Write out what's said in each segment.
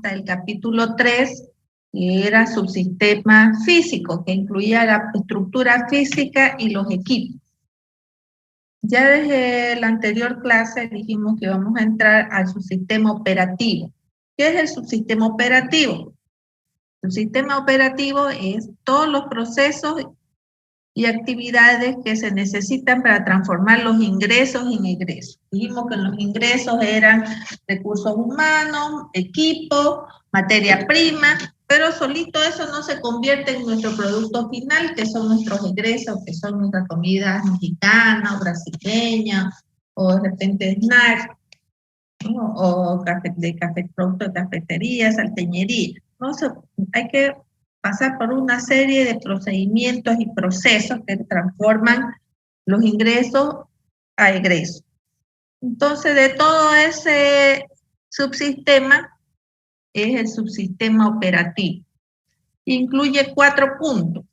hasta el capítulo 3, que era subsistema físico, que incluía la estructura física y los equipos. Ya desde la anterior clase dijimos que vamos a entrar al subsistema operativo. ¿Qué es el subsistema operativo? El sistema operativo es todos los procesos y actividades que se necesitan para transformar los ingresos en egresos. Dijimos que los ingresos eran recursos humanos, equipo, materia prima, pero solito eso no se convierte en nuestro producto final, que son nuestros egresos, que son nuestras comidas mexicanas, brasileñas, o de repente snacks, ¿no? O producto de cafetería, salteñería. ¿No? Hay que pasar por una serie de procedimientos y procesos que transforman los ingresos a egresos. Entonces, de todo ese subsistema es el subsistema operativo. Incluye 4 puntos.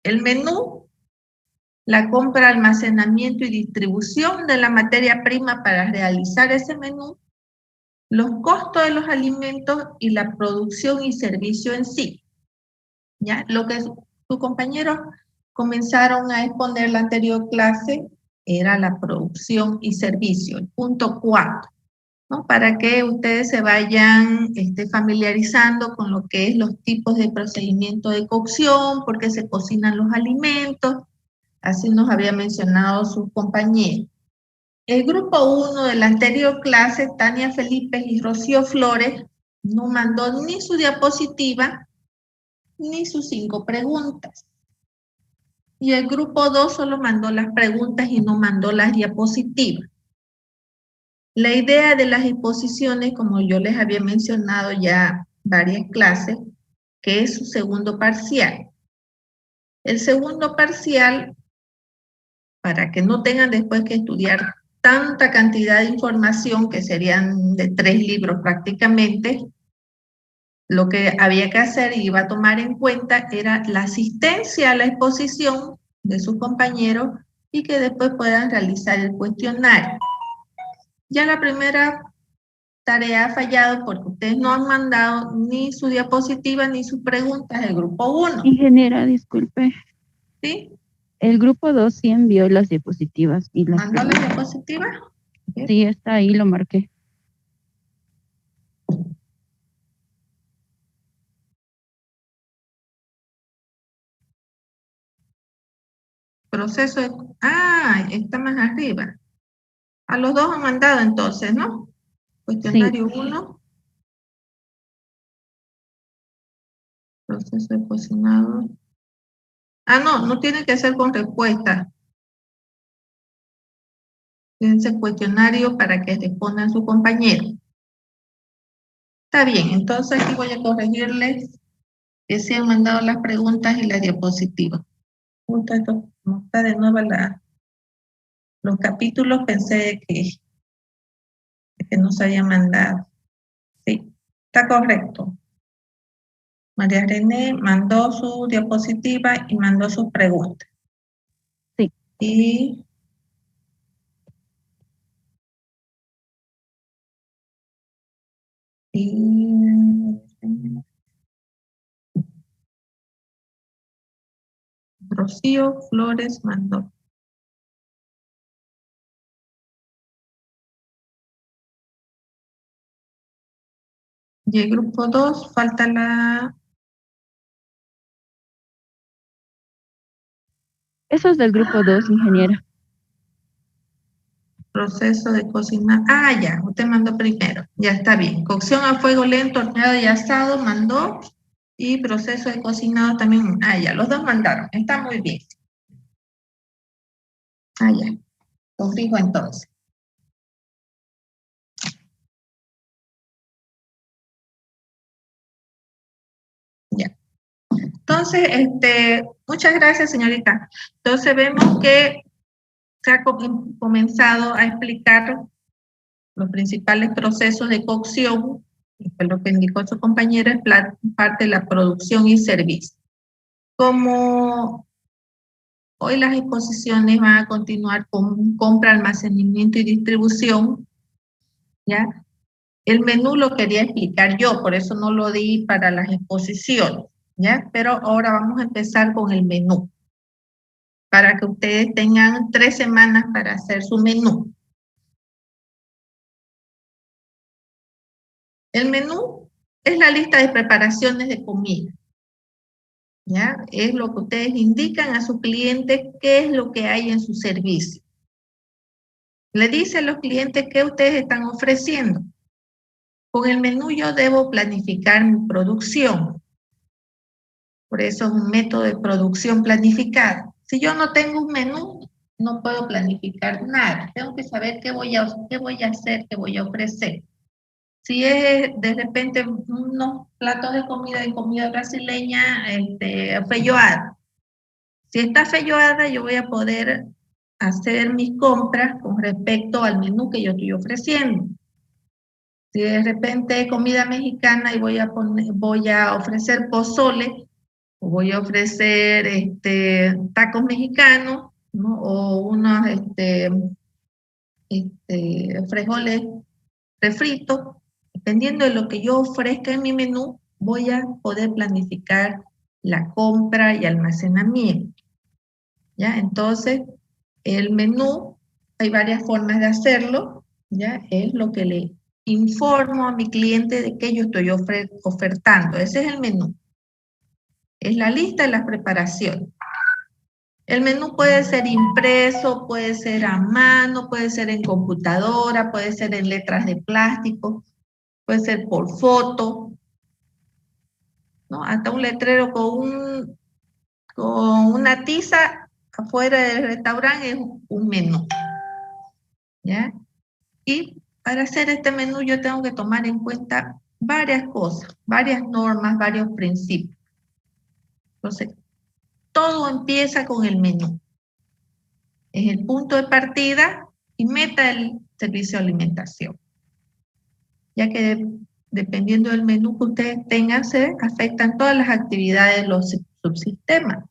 El menú, la compra, almacenamiento y distribución de la materia prima para realizar ese menú, los costos de los alimentos y la producción y servicio en sí. ¿Ya? Lo que sus compañeros comenzaron a exponer en la anterior clase era la producción y servicio, el punto 4, ¿no? Para que ustedes se vayan familiarizando con lo que es los tipos de procedimiento de cocción, por qué se cocinan los alimentos, así nos había mencionado sus compañeros. El grupo 1 de la anterior clase, Tania Felipe y Rocío Flores, no mandó ni su diapositiva ni sus 5 preguntas. Y el grupo 2 solo mandó las preguntas y no mandó las diapositivas. La idea de las exposiciones, como yo les había mencionado ya varias clases, que es su segundo parcial. El segundo parcial, para que no tengan después que estudiar tanta cantidad de información, que serían de 3 libros prácticamente, lo que había que hacer y iba a tomar en cuenta era la asistencia a la exposición de sus compañeros y que después puedan realizar el cuestionario. Ya la primera tarea ha fallado porque ustedes no han mandado ni su diapositiva ni sus preguntas del grupo 1. Ingeniera, disculpe. ¿Sí? El grupo 2 sí envió las diapositivas. Y las ¿Mandó la diapositiva? Sí, está ahí, lo marqué. Proceso de... está más arriba. A los 2 han mandado entonces, ¿no? Cuestionario 1. Proceso de cocinado. No tiene que ser con respuesta. Fíjense cuestionario para que respondan su compañero. Está bien, entonces aquí voy a corregirles que se han mandado las preguntas y las diapositivas. Justo esto, como está de nuevo los capítulos, pensé que no se había mandado. Sí, está correcto. María René mandó su diapositiva y mandó sus preguntas. Sí. Y Rocío Flores mandó. Y el grupo 2, falta la... Eso es del grupo 2, ingeniera. Proceso de cocina. Ya, usted mandó primero. Ya está bien. Cocción a fuego lento, horneado y asado, mandó. Y proceso de cocinado también. Ya, los 2 mandaron. Está muy bien. Ya. Corrijo entonces. Ya. Entonces, muchas gracias, señorita. Entonces vemos que se ha comenzado a explicar los principales procesos de cocción, y fue lo que indicó su compañera, es parte de la producción y servicio. Como hoy las exposiciones van a continuar con compra, almacenamiento y distribución, ¿ya? El menú lo quería explicar yo, por eso no lo di para las exposiciones, ¿ya? Pero ahora vamos a empezar con el menú, para que ustedes tengan 3 semanas para hacer su menú. El menú es la lista de preparaciones de comida, ¿ya? Es lo que ustedes indican a sus clientes qué es lo que hay en su servicio. Le dice a los clientes qué ustedes están ofreciendo. Con el menú yo debo planificar mi producción. Por eso es un método de producción planificada. Si yo no tengo un menú, no puedo planificar nada. Tengo que saber qué voy a hacer, qué voy a ofrecer. Si es de repente unos platos de comida brasileña, feijoada. Si está feijoada, yo voy a poder hacer mis compras con respecto al menú que yo estoy ofreciendo. Si de repente comida mexicana y voy a ofrecer pozole, o voy a ofrecer tacos mexicanos, ¿no? O unos frijoles refritos, dependiendo de lo que yo ofrezca en mi menú, voy a poder planificar la compra y almacenamiento, ¿ya? Entonces, el menú, hay varias formas de hacerlo, ¿ya? Es lo que le informo a mi cliente de que yo estoy ofertando. Ese es el menú. Es la lista de las preparaciones. El menú puede ser impreso, puede ser a mano, puede ser en computadora, puede ser en letras de plástico, puede ser por foto, ¿no? Hasta un letrero con una tiza afuera del restaurante es un menú, ¿ya? Y para hacer este menú yo tengo que tomar en cuenta varias cosas, varias normas, varios principios. Entonces, todo empieza con el menú. Es el punto de partida y meta del servicio de alimentación. Ya que dependiendo del menú que ustedes tengan, se afectan todas las actividades de los subsistemas.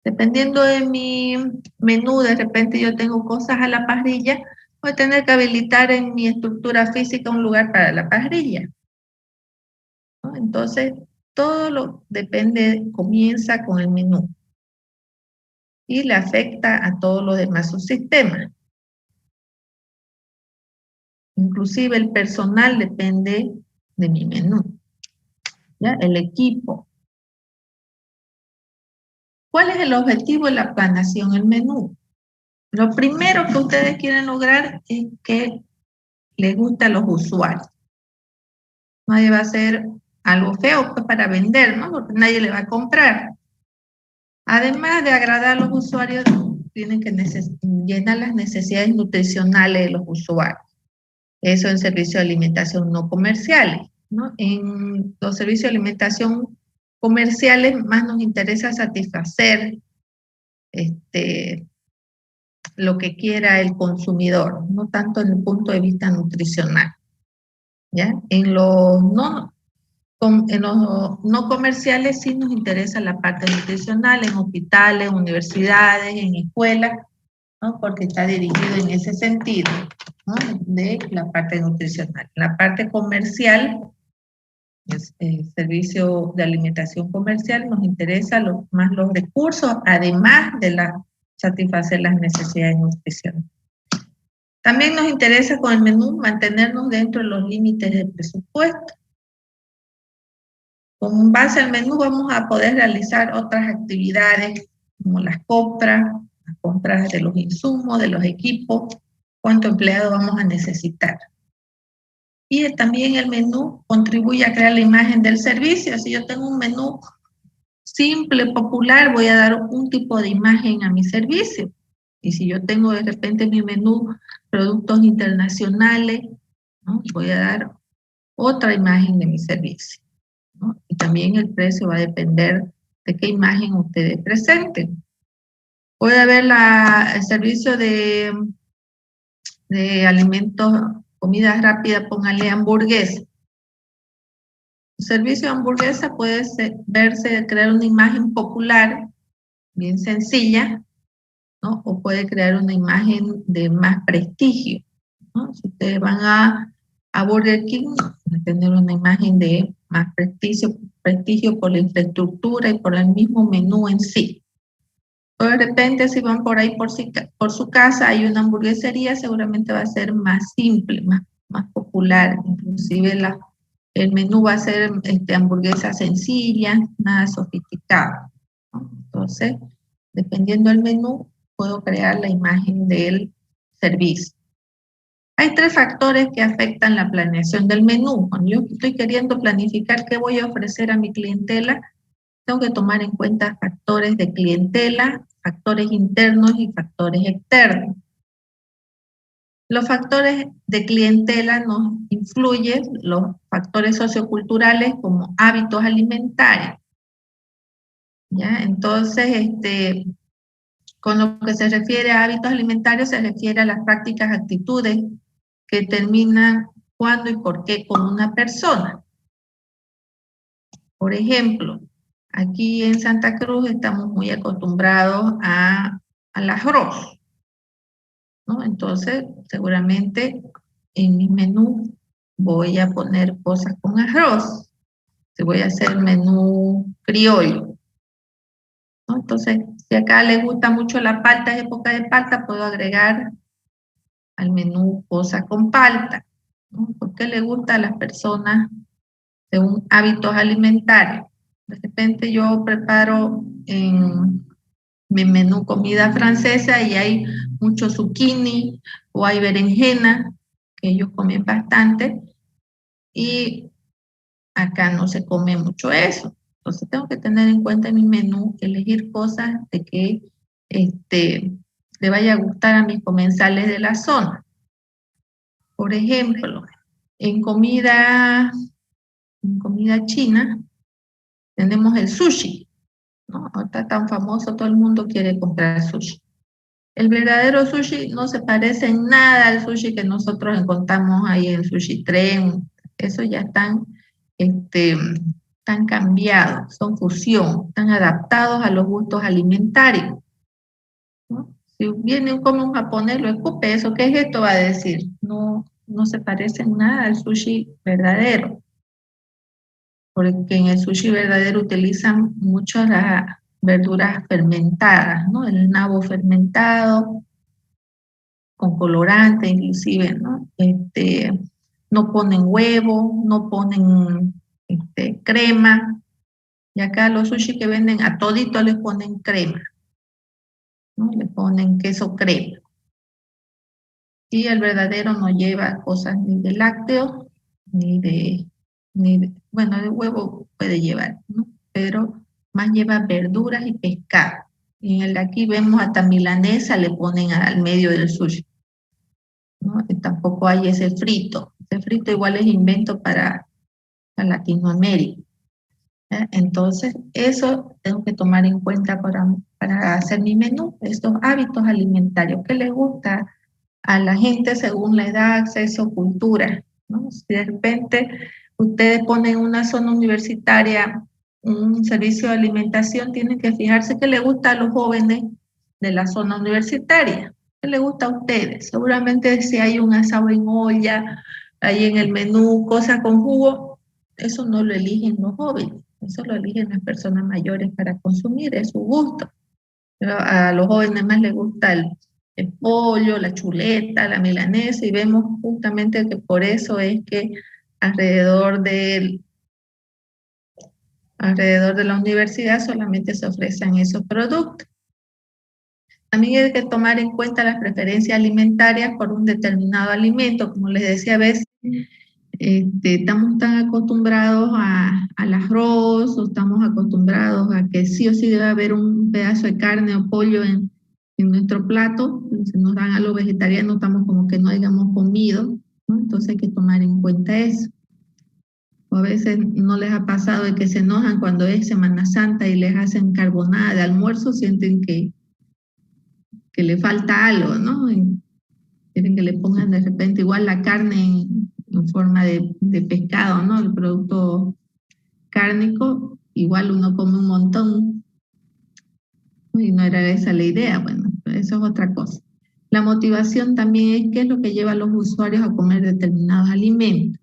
Dependiendo de mi menú, de repente yo tengo cosas a la parrilla, voy a tener que habilitar en mi estructura física un lugar para la parrilla, ¿no? Entonces, todo comienza con el menú y le afecta a todos los demás subsistemas. Inclusive el personal depende de mi menú, ¿ya? El equipo. ¿Cuál es el objetivo de la planeación? El menú. Lo primero que ustedes quieren lograr es que les guste a los usuarios. Nadie va a hacer algo feo pues, para vender, ¿no? Porque nadie le va a comprar. Además de agradar a los usuarios, tienen que llenar las necesidades nutricionales de los usuarios. Eso en servicios de alimentación no comerciales, ¿no? En los servicios de alimentación comerciales más nos interesa satisfacer lo que quiera el consumidor, no tanto en el punto de vista nutricional, ¿ya? En los no comerciales sí nos interesa la parte nutricional, en hospitales, universidades, en escuelas, ¿no? Porque está dirigido en ese sentido, ¿no? De la parte nutricional. La parte comercial, el servicio de alimentación comercial, nos interesa más los recursos, además de satisfacer las necesidades nutricionales. También nos interesa con el menú mantenernos dentro de los límites del presupuesto. Con base al menú vamos a poder realizar otras actividades como las compras de los insumos, de los equipos, cuánto empleado vamos a necesitar. Y también el menú contribuye a crear la imagen del servicio. Si yo tengo un menú simple, popular, voy a dar un tipo de imagen a mi servicio. Y si yo tengo de repente en mi menú productos internacionales, ¿no? Voy a dar otra imagen de mi servicio, ¿no? Y también el precio va a depender de qué imagen ustedes presenten. Puede haber el servicio de alimentos, comida rápida, póngale hamburguesa. El servicio de hamburguesa puede crear una imagen popular, bien sencilla, ¿no? O puede crear una imagen de más prestigio, ¿no? Si ustedes van a Burger King, tener una imagen de más prestigio por la infraestructura y por el mismo menú en sí. O de repente, si van por ahí por su casa, hay una hamburguesería, seguramente va a ser más simple, más popular. Inclusive el menú va a ser hamburguesas sencillas, nada sofisticado, ¿no? Entonces, dependiendo del menú, puedo crear la imagen del servicio. Hay 3 factores que afectan la planeación del menú. Cuando yo estoy queriendo planificar qué voy a ofrecer a mi clientela, tengo que tomar en cuenta factores de clientela, factores internos y factores externos. Los factores de clientela nos influyen los factores socioculturales como hábitos alimentarios, ¿ya? Entonces, con lo que se refiere a hábitos alimentarios, se refiere a las prácticas, actitudes que determinan cuándo y por qué con una persona. Por ejemplo, aquí en Santa Cruz estamos muy acostumbrados al arroz, ¿no? Entonces, seguramente en mi menú voy a poner cosas con arroz. Si voy a hacer menú criollo, ¿no? Entonces, si acá les gusta mucho la palta, es época de palta, puedo agregar al menú cosas con palta, ¿no? ¿Por qué le gusta a las personas según hábitos alimentarios? De repente yo preparo en mi menú comida francesa y hay mucho zucchini o hay berenjena, que ellos comen bastante, y acá no se come mucho eso. Entonces tengo que tener en cuenta en mi menú, elegir cosas de que le vaya a gustar a mis comensales de la zona. Por ejemplo, en comida china tenemos el sushi, ¿no? Ahorita tan famoso, todo el mundo quiere comprar sushi. El verdadero sushi no se parece en nada al sushi que nosotros encontramos ahí en Sushi Tren. Eso ya están cambiados, son fusión, están adaptados a los gustos alimentarios, ¿no? Si viene como un japonés, lo escupe, ¿eso qué es esto? Va a decir, no se parece en nada al sushi verdadero, porque en el sushi verdadero utilizan mucho las verduras fermentadas, ¿no? El nabo fermentado, con colorante inclusive, ¿no? No ponen huevo, no ponen crema, y acá los sushi que venden a todito les ponen crema, ¿no? Le ponen queso crema. Y el verdadero no lleva cosas ni de lácteos, bueno, de huevo puede llevar, ¿no? Pero más lleva verduras y pescado. Y en el de aquí vemos hasta milanesa le ponen al medio del sushi, ¿no? Y tampoco hay ese frito. Ese frito igual es invento para Latinoamérica. Entonces, eso tengo que tomar en cuenta para hacer mi menú, estos hábitos alimentarios que les gusta a la gente según la edad, acceso, cultura, ¿no? Si de repente ustedes ponen en una zona universitaria un servicio de alimentación, tienen que fijarse qué le gusta a los jóvenes de la zona universitaria, qué le gusta a ustedes. Seguramente si hay un asado en olla, ahí en el menú, cosas con jugo, eso no lo eligen los jóvenes, eso lo eligen las personas mayores para consumir, es su gusto. Pero a los jóvenes más les gusta el pollo, la chuleta, la milanesa, y vemos justamente que por eso es que alrededor de la universidad solamente se ofrecen esos productos. También hay que tomar en cuenta las preferencias alimentarias por un determinado alimento. Como les decía, a veces estamos tan acostumbrados al arroz, o estamos acostumbrados a que sí o sí debe haber un pedazo de carne o pollo en nuestro plato. Si nos dan algo vegetariano, estamos como que no hayamos comido, ¿no? Entonces hay que tomar en cuenta eso. O a veces no les ha pasado de que se enojan cuando es Semana Santa y les hacen carbonada de almuerzo, sienten que le falta algo, ¿no? Y quieren que le pongan de repente igual la carne en forma de pescado, ¿no? El producto cárnico, igual uno come un montón, y no era esa la idea. Bueno, eso es otra cosa. La motivación también es qué es lo que lleva a los usuarios a comer determinados alimentos.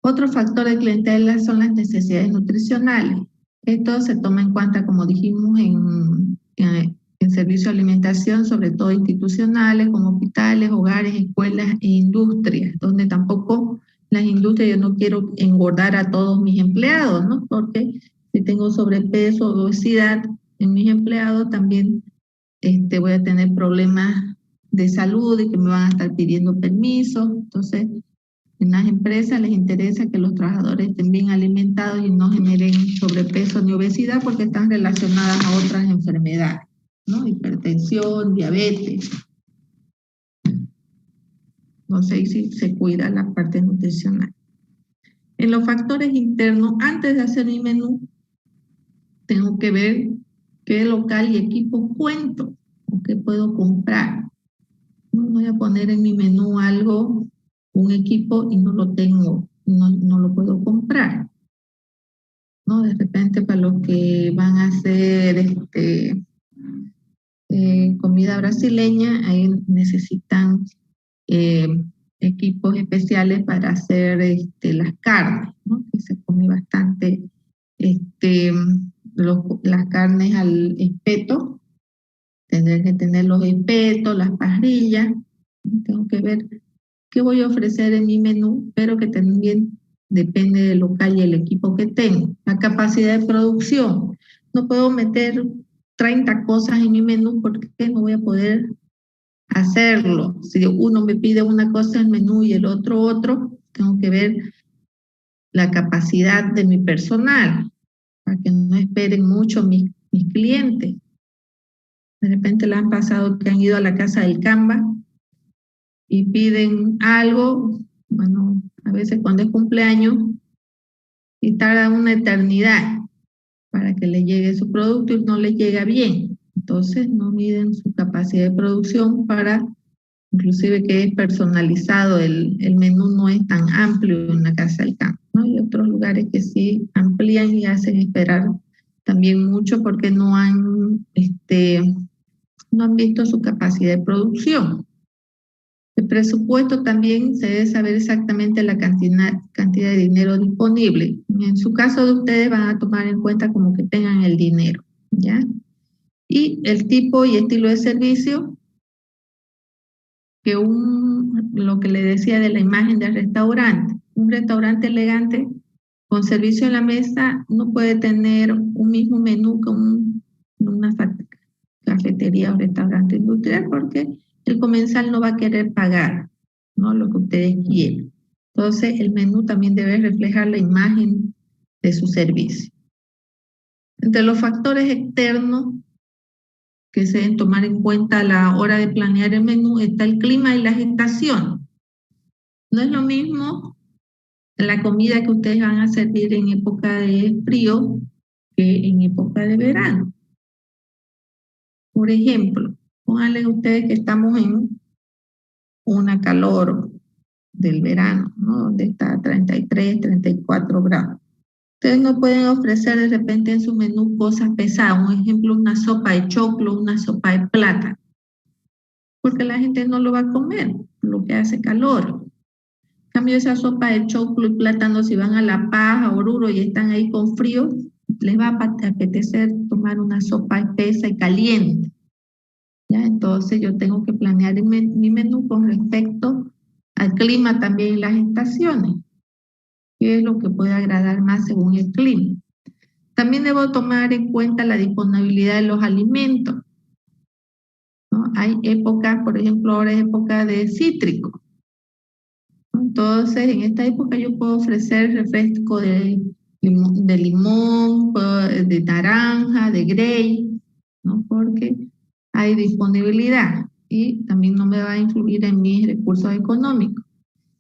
Otro factor de clientela son las necesidades nutricionales. Esto se toma en cuenta, como dijimos, en servicios de alimentación, sobre todo institucionales, como hospitales, hogares, escuelas e industrias, donde tampoco las industrias, yo no quiero engordar a todos mis empleados, ¿no? Porque si tengo sobrepeso o obesidad en mis empleados, también voy a tener problemas de salud y que me van a estar pidiendo permiso. Entonces, en las empresas les interesa que los trabajadores estén bien alimentados y no generen sobrepeso ni obesidad porque están relacionadas a otras enfermedades, ¿no? Hipertensión, diabetes. No sé si se cuida la parte nutricional. En los factores internos, antes de hacer mi menú, tengo que ver qué local y equipo cuento o qué puedo comprar. No voy a poner en mi menú algo, un equipo y no lo tengo, no lo puedo comprar, ¿no? De repente para los que van a hacer comida brasileña, ahí necesitan equipos especiales para hacer las carnes, ¿no? Que se come bastante las carnes al espeto. Tendré que tener los espetos, las parrillas. Tengo que ver qué voy a ofrecer en mi menú, pero que también depende del local y el equipo que tengo. La capacidad de producción. No puedo meter 30 cosas en mi menú porque no voy a poder hacerlo. Si uno me pide una cosa en el menú y el otro, tengo que ver la capacidad de mi personal para que no esperen mucho mis clientes. De repente le han pasado que han ido a la casa del Canva y piden algo, bueno, a veces cuando es cumpleaños, y tarda una eternidad para que le llegue su producto y no le llega bien. Entonces no miden su capacidad de producción para, inclusive que es personalizado, el menú no es tan amplio en la casa del campo, ¿no? Y otros lugares que sí amplían y hacen esperar también mucho porque no han visto su capacidad de producción. El presupuesto también se debe saber exactamente la cantidad de dinero disponible. En su caso de ustedes van a tomar en cuenta como que tengan el dinero, ¿ya? Y el tipo y estilo de servicio, que lo que le decía de la imagen del restaurante. Un restaurante elegante con servicio a la mesa no puede tener un mismo menú que una cafetería o restaurante industrial porque el comensal no va a querer pagar, ¿no? Lo que ustedes quieren. Entonces, el menú también debe reflejar la imagen de su servicio. Entre los factores externos que se deben tomar en cuenta a la hora de planear el menú está el clima y las estaciones. No es lo mismo la comida que ustedes van a servir en época de frío que en época de verano. Por ejemplo, pónganle ustedes que estamos en una calor del verano, ¿no? Donde está a 33, 34 grados. Ustedes no pueden ofrecer de repente en su menú cosas pesadas, un ejemplo, una sopa de choclo, una sopa de plátano, porque la gente no lo va a comer, lo que hace calor. En cambio, esa sopa de choclo y plátano, si van a La Paz, a Oruro y están ahí con frío, les va a apetecer tomar una sopa espesa y caliente. ¿Ya? Entonces yo tengo que planear mi menú con respecto al clima también y las estaciones, qué es lo que puede agradar más según el clima. También debo tomar en cuenta la disponibilidad de los alimentos, ¿no? Hay épocas, por ejemplo, ahora es época de cítrico. Entonces, en esta época yo puedo ofrecer refresco de limón, de naranja, de grey, ¿no? Porque hay disponibilidad y también no me va a influir en mis recursos económicos.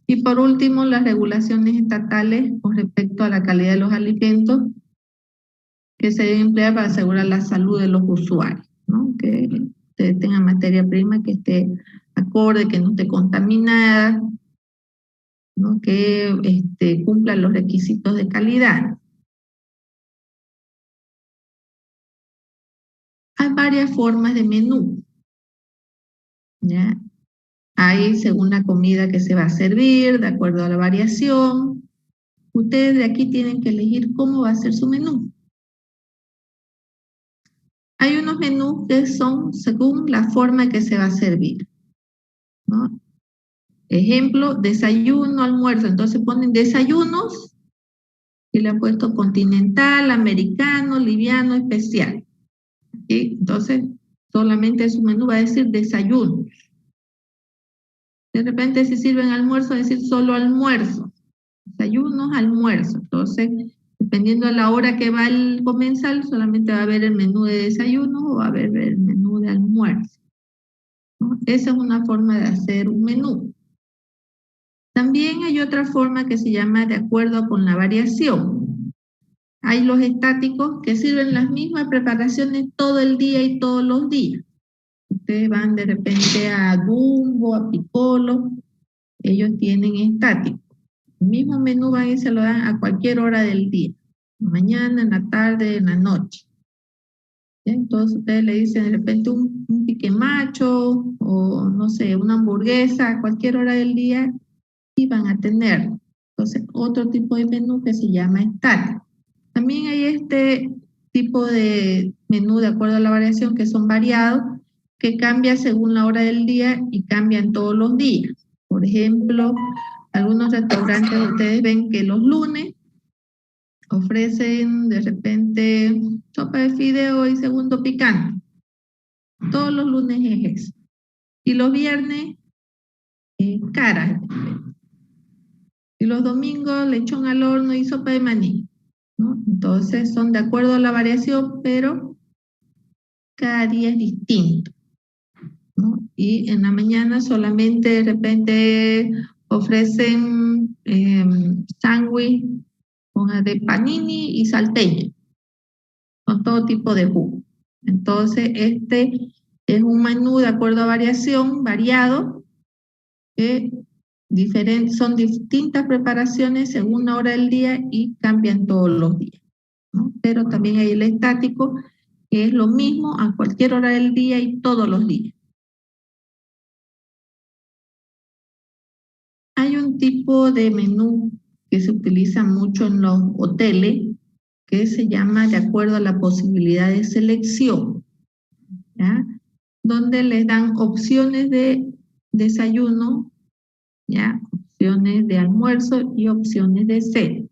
Y por último, las regulaciones estatales con respecto a la calidad de los alimentos que se deben emplear para asegurar la salud de los usuarios, ¿no? Que tengan materia prima que esté acorde, que no esté contaminada, ¿no? Que cumplan los requisitos de calidad. Hay varias formas de menú, ¿ya? Hay según la comida que se va a servir, de acuerdo a la variación. Ustedes de aquí tienen que elegir cómo va a ser su menú. Hay unos menús que son según la forma que se va a servir, ¿no? Ejemplo, desayuno, almuerzo. Entonces ponen desayunos y le han puesto continental, americano, liviano, especial. ¿Sí? Entonces, solamente su menú va a decir desayuno. De repente, si sirven almuerzo, va a decir solo almuerzo. Desayunos, almuerzo. Entonces, dependiendo de la hora que va el comensal, solamente va a haber el menú de desayuno o va a haber el menú de almuerzo, ¿no? Esa es una forma de hacer un menú. También hay otra forma que se llama de acuerdo con la variación. Hay los estáticos que sirven las mismas preparaciones todo el día y todos los días. Ustedes van de repente a Dumbo, a Piccolo, ellos tienen estáticos. El mismo menú van y se lo dan a cualquier hora del día, mañana, en la tarde, en la noche. ¿Sí? Entonces ustedes le dicen de repente un pique macho o no sé, una hamburguesa a cualquier hora del día y van a tener. Entonces otro tipo de menú que se llama estático. También hay este tipo de menú de acuerdo a la variación que son variados, que cambia según la hora del día y cambian todos los días. Por ejemplo, algunos restaurantes ustedes ven que los lunes ofrecen de repente sopa de fideo y segundo picante. Todos los lunes es eso. Y los viernes, caras. Y los domingos, lechón al horno y sopa de maní, ¿no? Entonces son de acuerdo a la variación, pero cada día es distinto, ¿no? Y en la mañana solamente de repente ofrecen sándwich de panini y salteña, con todo tipo de jugo. Entonces, este es un menú de acuerdo a variación, variado, que son distintas preparaciones según la hora del día y cambian todos los días, ¿no? Pero también hay el estático, que es lo mismo a cualquier hora del día y todos los días. Hay un tipo de menú que se utiliza mucho en los hoteles, que se llama de acuerdo a la posibilidad de selección, ¿ya? Donde les dan opciones de desayuno, ¿ya? Opciones de almuerzo y opciones de cena.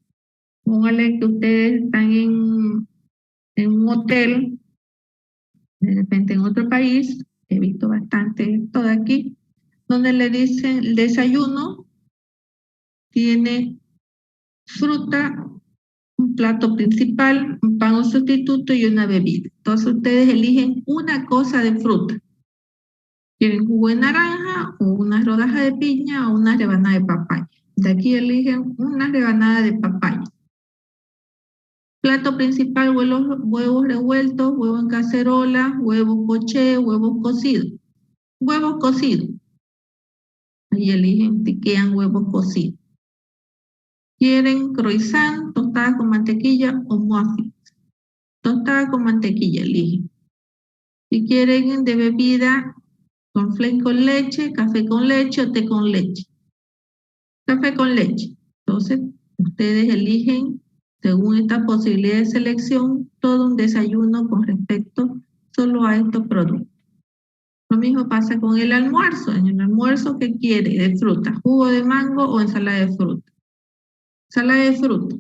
Póngale que ustedes están en un hotel, de repente en otro país, he visto bastante esto de aquí, donde le dicen el desayuno tiene fruta, un plato principal, un pan o sustituto y una bebida. Entonces ustedes eligen una cosa de fruta. ¿Quieren jugo de naranja o una rodaja de piña o una rebanada de papaya? De aquí eligen una rebanada de papaya. Plato principal, huevos revueltos, huevos en cacerola, huevos poché, huevos cocidos. Huevos cocidos. Ahí eligen, piquean huevos cocidos. ¿Quieren croissant, tostada con mantequilla o muffin? Tostada con mantequilla, eligen. Si quieren de bebida, cornflakes con leche, café con leche o té con leche. Café con leche. Entonces, ustedes eligen, según esta posibilidad de selección, todo un desayuno con respecto solo a estos productos. Lo mismo pasa con el almuerzo. En el almuerzo, ¿qué quiere? De fruta, jugo de mango o ensalada de fruta. Ensalada de fruta.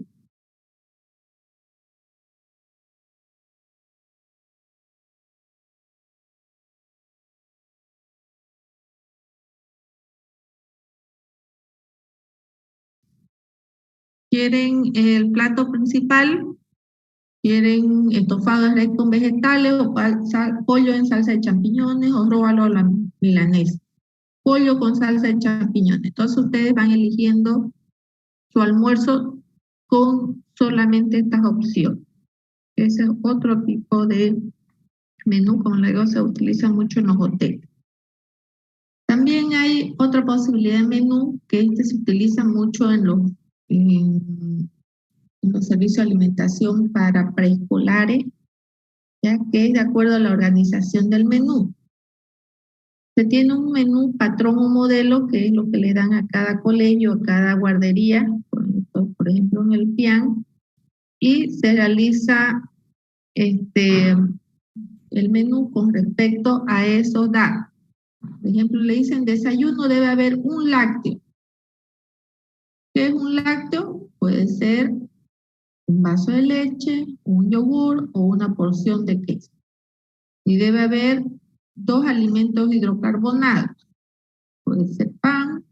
¿Quieren el plato principal? ¿Quieren estofado de res con vegetales o pollo en salsa de champiñones o róbalo a la milanesa? Pollo con salsa de champiñones. Entonces ustedes van eligiendo su almuerzo con solamente estas opciones. Ese es otro tipo de menú, como le digo, se utiliza mucho en los hoteles. También hay otra posibilidad de menú que se utiliza mucho en los servicios de alimentación para preescolares, ya que es de acuerdo a la organización del menú. Se tiene un menú patrón o modelo, que es lo que le dan a cada colegio, a cada guardería, por por ejemplo en el PIAN, y se realiza el menú con respecto a esos datos. Por ejemplo, le dicen desayuno debe haber un lácteo. ¿Qué es un lácteo? Puede ser un vaso de leche, un yogur o una porción de queso. Y debe haber 2 alimentos hidrocarbonados. Puede ser pan,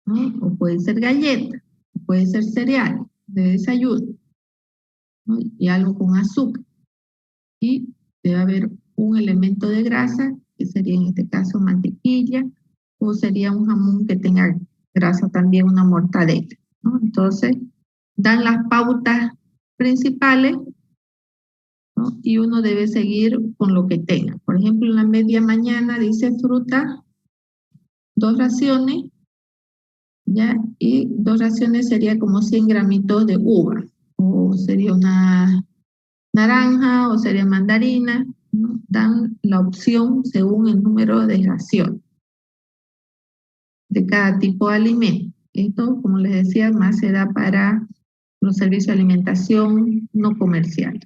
¿no? O puede ser galleta, o puede ser cereal de desayuno, ¿no? Y algo con azúcar. Y debe haber un elemento de grasa, que sería en este caso mantequilla, o sería un jamón que tenga grasa también, una mortadela, ¿no? Entonces, dan las pautas principales, ¿no? Y uno debe seguir con lo que tenga. Por ejemplo, en la media mañana dice fruta, 2 raciones, ¿ya? Y 2 raciones sería como 100 gramitos de uva, o sería una naranja, o sería mandarina, ¿no? Dan la opción según el número de ración de cada tipo de alimento. Esto, como les decía, más se da para los servicios de alimentación no comercial.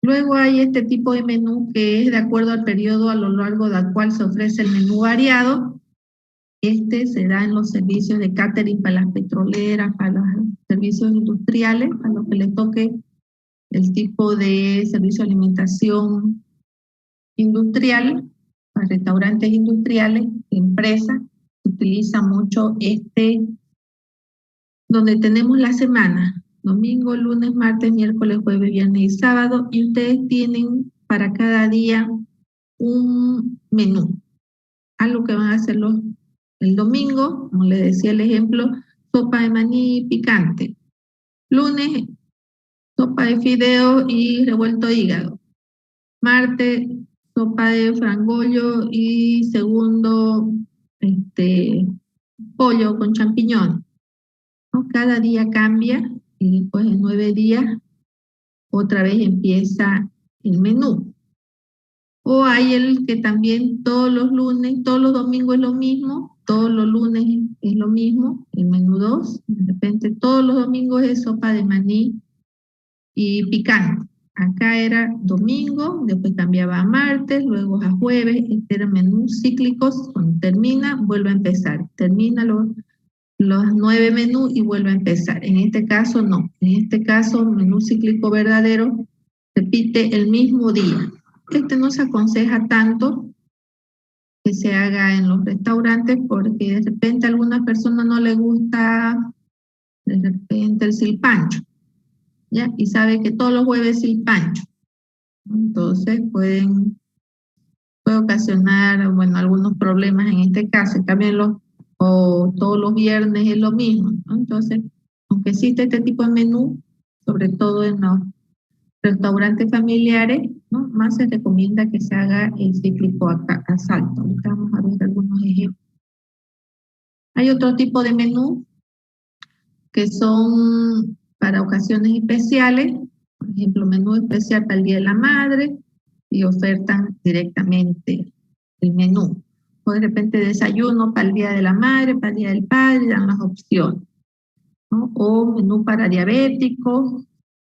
Luego hay este tipo de menú que es de acuerdo al periodo a lo largo del cual se ofrece el menú variado. Este se da en los servicios de catering para las petroleras, para los servicios industriales, a los que les toque el tipo de servicio de alimentación industrial, para restaurantes industriales, empresas. Se utiliza mucho donde tenemos la semana, domingo, lunes, martes, miércoles, jueves, viernes y sábado, y ustedes tienen para cada día un menú. Algo que van a hacer el domingo, como les decía el ejemplo, sopa de maní picante. Lunes, sopa de fideo y revuelto de hígado. Martes, sopa de frangollo y segundo, pollo con champiñón, ¿no? Cada día cambia y después de 9 días otra vez empieza el menú. O hay el que también todos los lunes, todos los domingos es lo mismo, todos los lunes es lo mismo, el menú 2, de repente todos los domingos es sopa de maní y picante. Acá era domingo, después cambiaba a martes, luego a jueves. Este era menús cíclicos, cuando termina, vuelve a empezar. Termina los 9 menús y vuelve a empezar. En este caso no, en este caso menú cíclico verdadero repite el mismo día. Este no se aconseja tanto que se haga en los restaurantes porque de repente a algunas personas no les gusta de repente el silpancho, ¿ya? Y sabe que todos los jueves silpancho. Entonces puede ocasionar, bueno, algunos problemas en este caso. También todos los viernes es lo mismo, ¿no? Entonces, aunque existe este tipo de menú, sobre todo en los restaurantes familiares, ¿no? Más se recomienda que se haga el cíclico a salto. Ahorita vamos a ver algunos ejemplos. Hay otro tipo de menú que son para ocasiones especiales, por ejemplo, menú especial para el Día de la Madre, y ofertan directamente el menú. O de repente desayuno para el Día de la Madre, para el Día del Padre, dan las opciones, ¿no? O menú para diabéticos,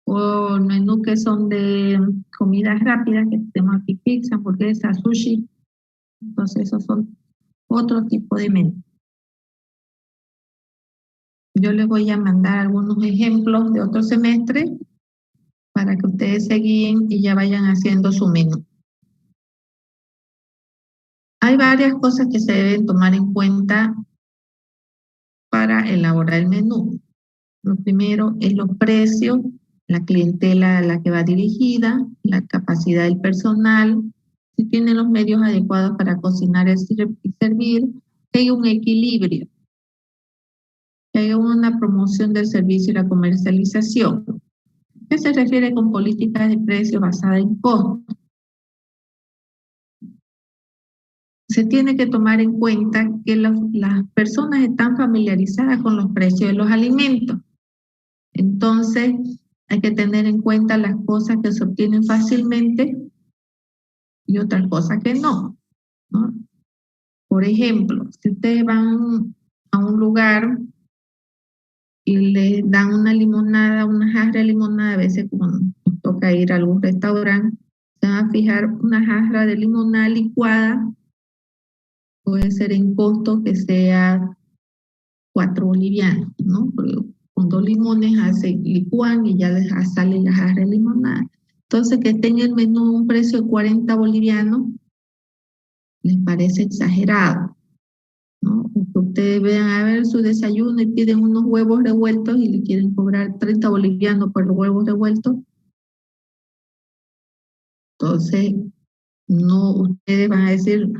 o menú que son de comidas rápidas, que tenemos aquí pizza, hamburguesa, sushi. Entonces esos son otro tipo de menú. Yo les voy a mandar algunos ejemplos de otro semestre para que ustedes se guíen y ya vayan haciendo su menú. Hay varias cosas que se deben tomar en cuenta para elaborar el menú. Lo primero es los precios, la clientela a la que va dirigida, la capacidad del personal, si tienen los medios adecuados para cocinar y servir, que haya un equilibrio, que haya una promoción del servicio y la comercialización. ¿Qué se refiere con políticas de precio basada en costos? Se tiene que tomar en cuenta que las personas están familiarizadas con los precios de los alimentos. Entonces, hay que tener en cuenta las cosas que se obtienen fácilmente y otras cosas que no, ¿no? Por ejemplo, si ustedes van a un lugar y le dan una limonada, una jarra de limonada, a veces cuando nos toca ir a algún restaurante, se van a fijar una jarra de limonada licuada, puede ser en costo que sea 4 bolivianos, ¿no? Porque con 2 limones licúan y ya les sale la jarra de limonada. Entonces, que esté en el menú un precio de 40 bolivianos, les parece exagerado, ¿no? Que ustedes vean a ver su desayuno y piden unos huevos revueltos y le quieren cobrar 30 bolivianos por los huevos revueltos. Entonces, no, ustedes van a decir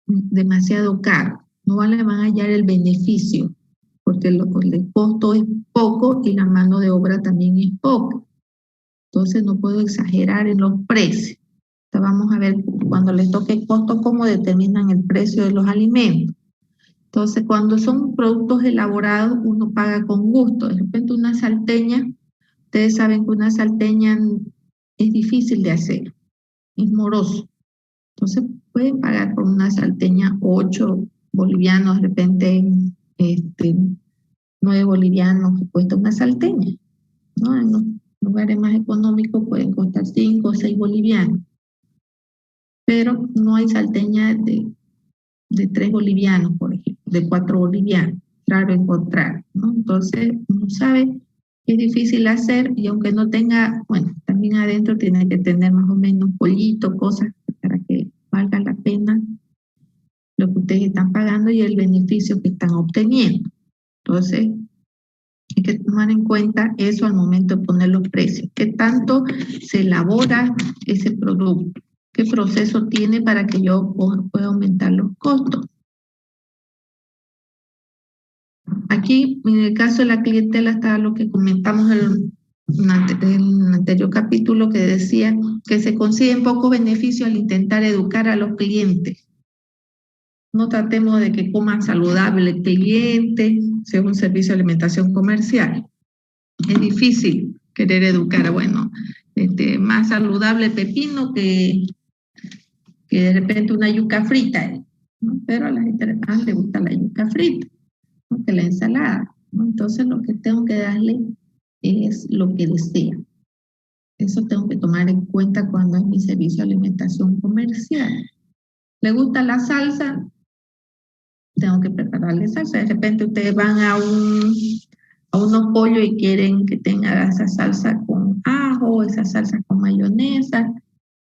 demasiado caro, no van a hallar el beneficio, porque el costo es poco y la mano de obra también es poca. Entonces, no puedo exagerar en los precios. Entonces, vamos a ver cuando les toque el costo, cómo determinan el precio de los alimentos. Entonces, cuando son productos elaborados, uno paga con gusto. De repente una salteña, ustedes saben que una salteña es difícil de hacer, es moroso. Entonces, pueden pagar por una salteña 8 bolivianos, de repente 9 bolivianos que cuesta una salteña, ¿no? En los lugares más económicos pueden costar 5 o 6 bolivianos. Pero no hay salteña de 3 bolivianos, por ejemplo, de 4 bolivianos, raro encontrar, ¿no? Entonces, uno sabe que es difícil hacer y aunque no tenga, bueno, también adentro tiene que tener más o menos pollito, cosas para que valga la pena lo que ustedes están pagando y el beneficio que están obteniendo. Entonces, hay que tomar en cuenta eso al momento de poner los precios. ¿Qué tanto se elabora ese producto? ¿Qué proceso tiene para que yo pueda aumentar los costos? Aquí, en el caso de la clientela, está lo que comentamos en el anterior capítulo, que decía que se consiguen pocos beneficios al intentar educar a los clientes. No tratemos de que coman saludable el cliente, sea un servicio de alimentación comercial. Es difícil querer educar, bueno, más saludable pepino que de repente una yuca frita, ¿no? Pero a la gente más le gusta la yuca frita, ¿no? Que la ensalada, ¿no? Entonces lo que tengo que darle es lo que desea. Eso tengo que tomar en cuenta cuando es mi servicio de alimentación comercial. ¿Le gusta la salsa? Tengo que prepararle salsa. De repente ustedes van a unos pollos y quieren que tenga esa salsa con ajo, esa salsa con mayonesa,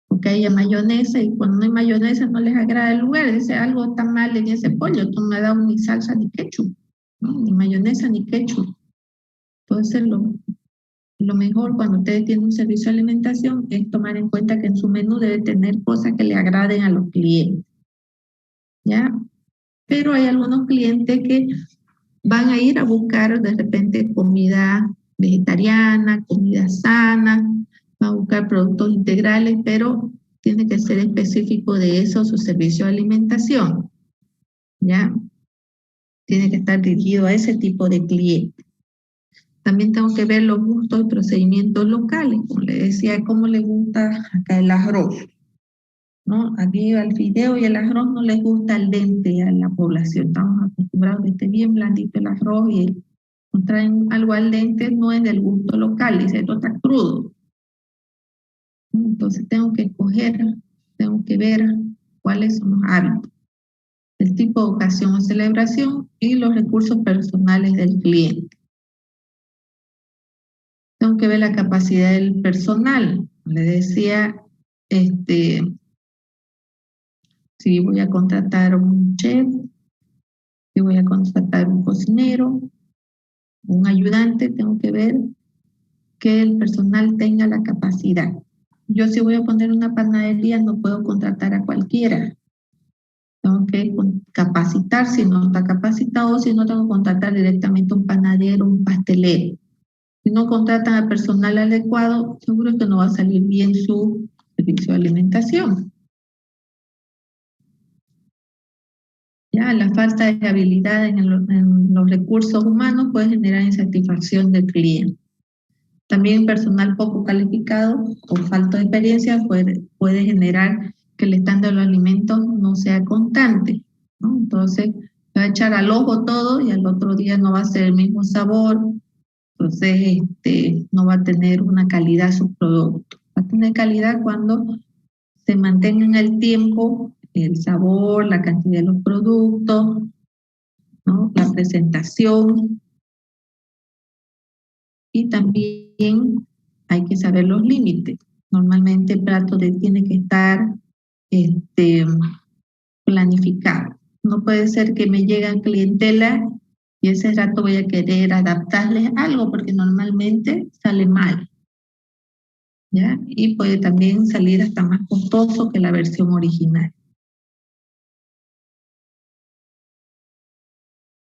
porque haya mayonesa, y cuando no hay mayonesa no les agrada el lugar, dice algo está mal en ese pollo, tú no me das ni salsa ni ketchup, ¿no? Ni mayonesa ni ketchup. Entonces lo mejor cuando ustedes tienen un servicio de alimentación es tomar en cuenta que en su menú debe tener cosas que le agraden a los clientes, ¿ya? Pero hay algunos clientes que van a ir a buscar de repente comida vegetariana, comida sana, van a buscar productos integrales, pero tiene que ser específico de eso su servicio de alimentación, ¿ya? Tiene que estar dirigido a ese tipo de cliente. También tengo que ver los gustos y procedimientos locales, como le decía, cómo le gusta acá el arroz, ¿no? Aquí al fideo y el arroz no les gusta al dente a la población. Estamos acostumbrados a que esté bien blandito el arroz y nos traen algo al dente, no es del gusto local, dice esto está crudo. Entonces tengo que escoger, tengo que ver cuáles son los hábitos, el tipo de ocasión o celebración y los recursos personales del cliente. Tengo que ver la capacidad del personal. Le decía, si voy a contratar un chef, si voy a contratar un cocinero, un ayudante, tengo que ver que el personal tenga la capacidad. Yo si voy a poner una panadería no puedo contratar a cualquiera. Tengo que capacitar si no está capacitado, si no tengo que contratar directamente a un panadero, un pastelero. Si no contratan al personal adecuado, seguro que no va a salir bien su servicio de alimentación. Ya, la falta de habilidad en los recursos humanos puede generar insatisfacción del cliente. También personal poco calificado o falta de experiencia puede generar que el estándar de los alimentos no sea constante, ¿no? Entonces, va a echar al ojo todo y al otro día no va a ser el mismo sabor. Entonces, no va a tener una calidad su producto. Va a tener calidad cuando se mantenga en el tiempo el sabor, la cantidad de los productos, ¿no? La presentación. Y también hay que saber los límites. Normalmente el plato tiene que estar planificado. No puede ser que me llegue clientela y ese rato voy a querer adaptarles algo porque normalmente sale mal, ¿ya? Y puede también salir hasta más costoso que la versión original.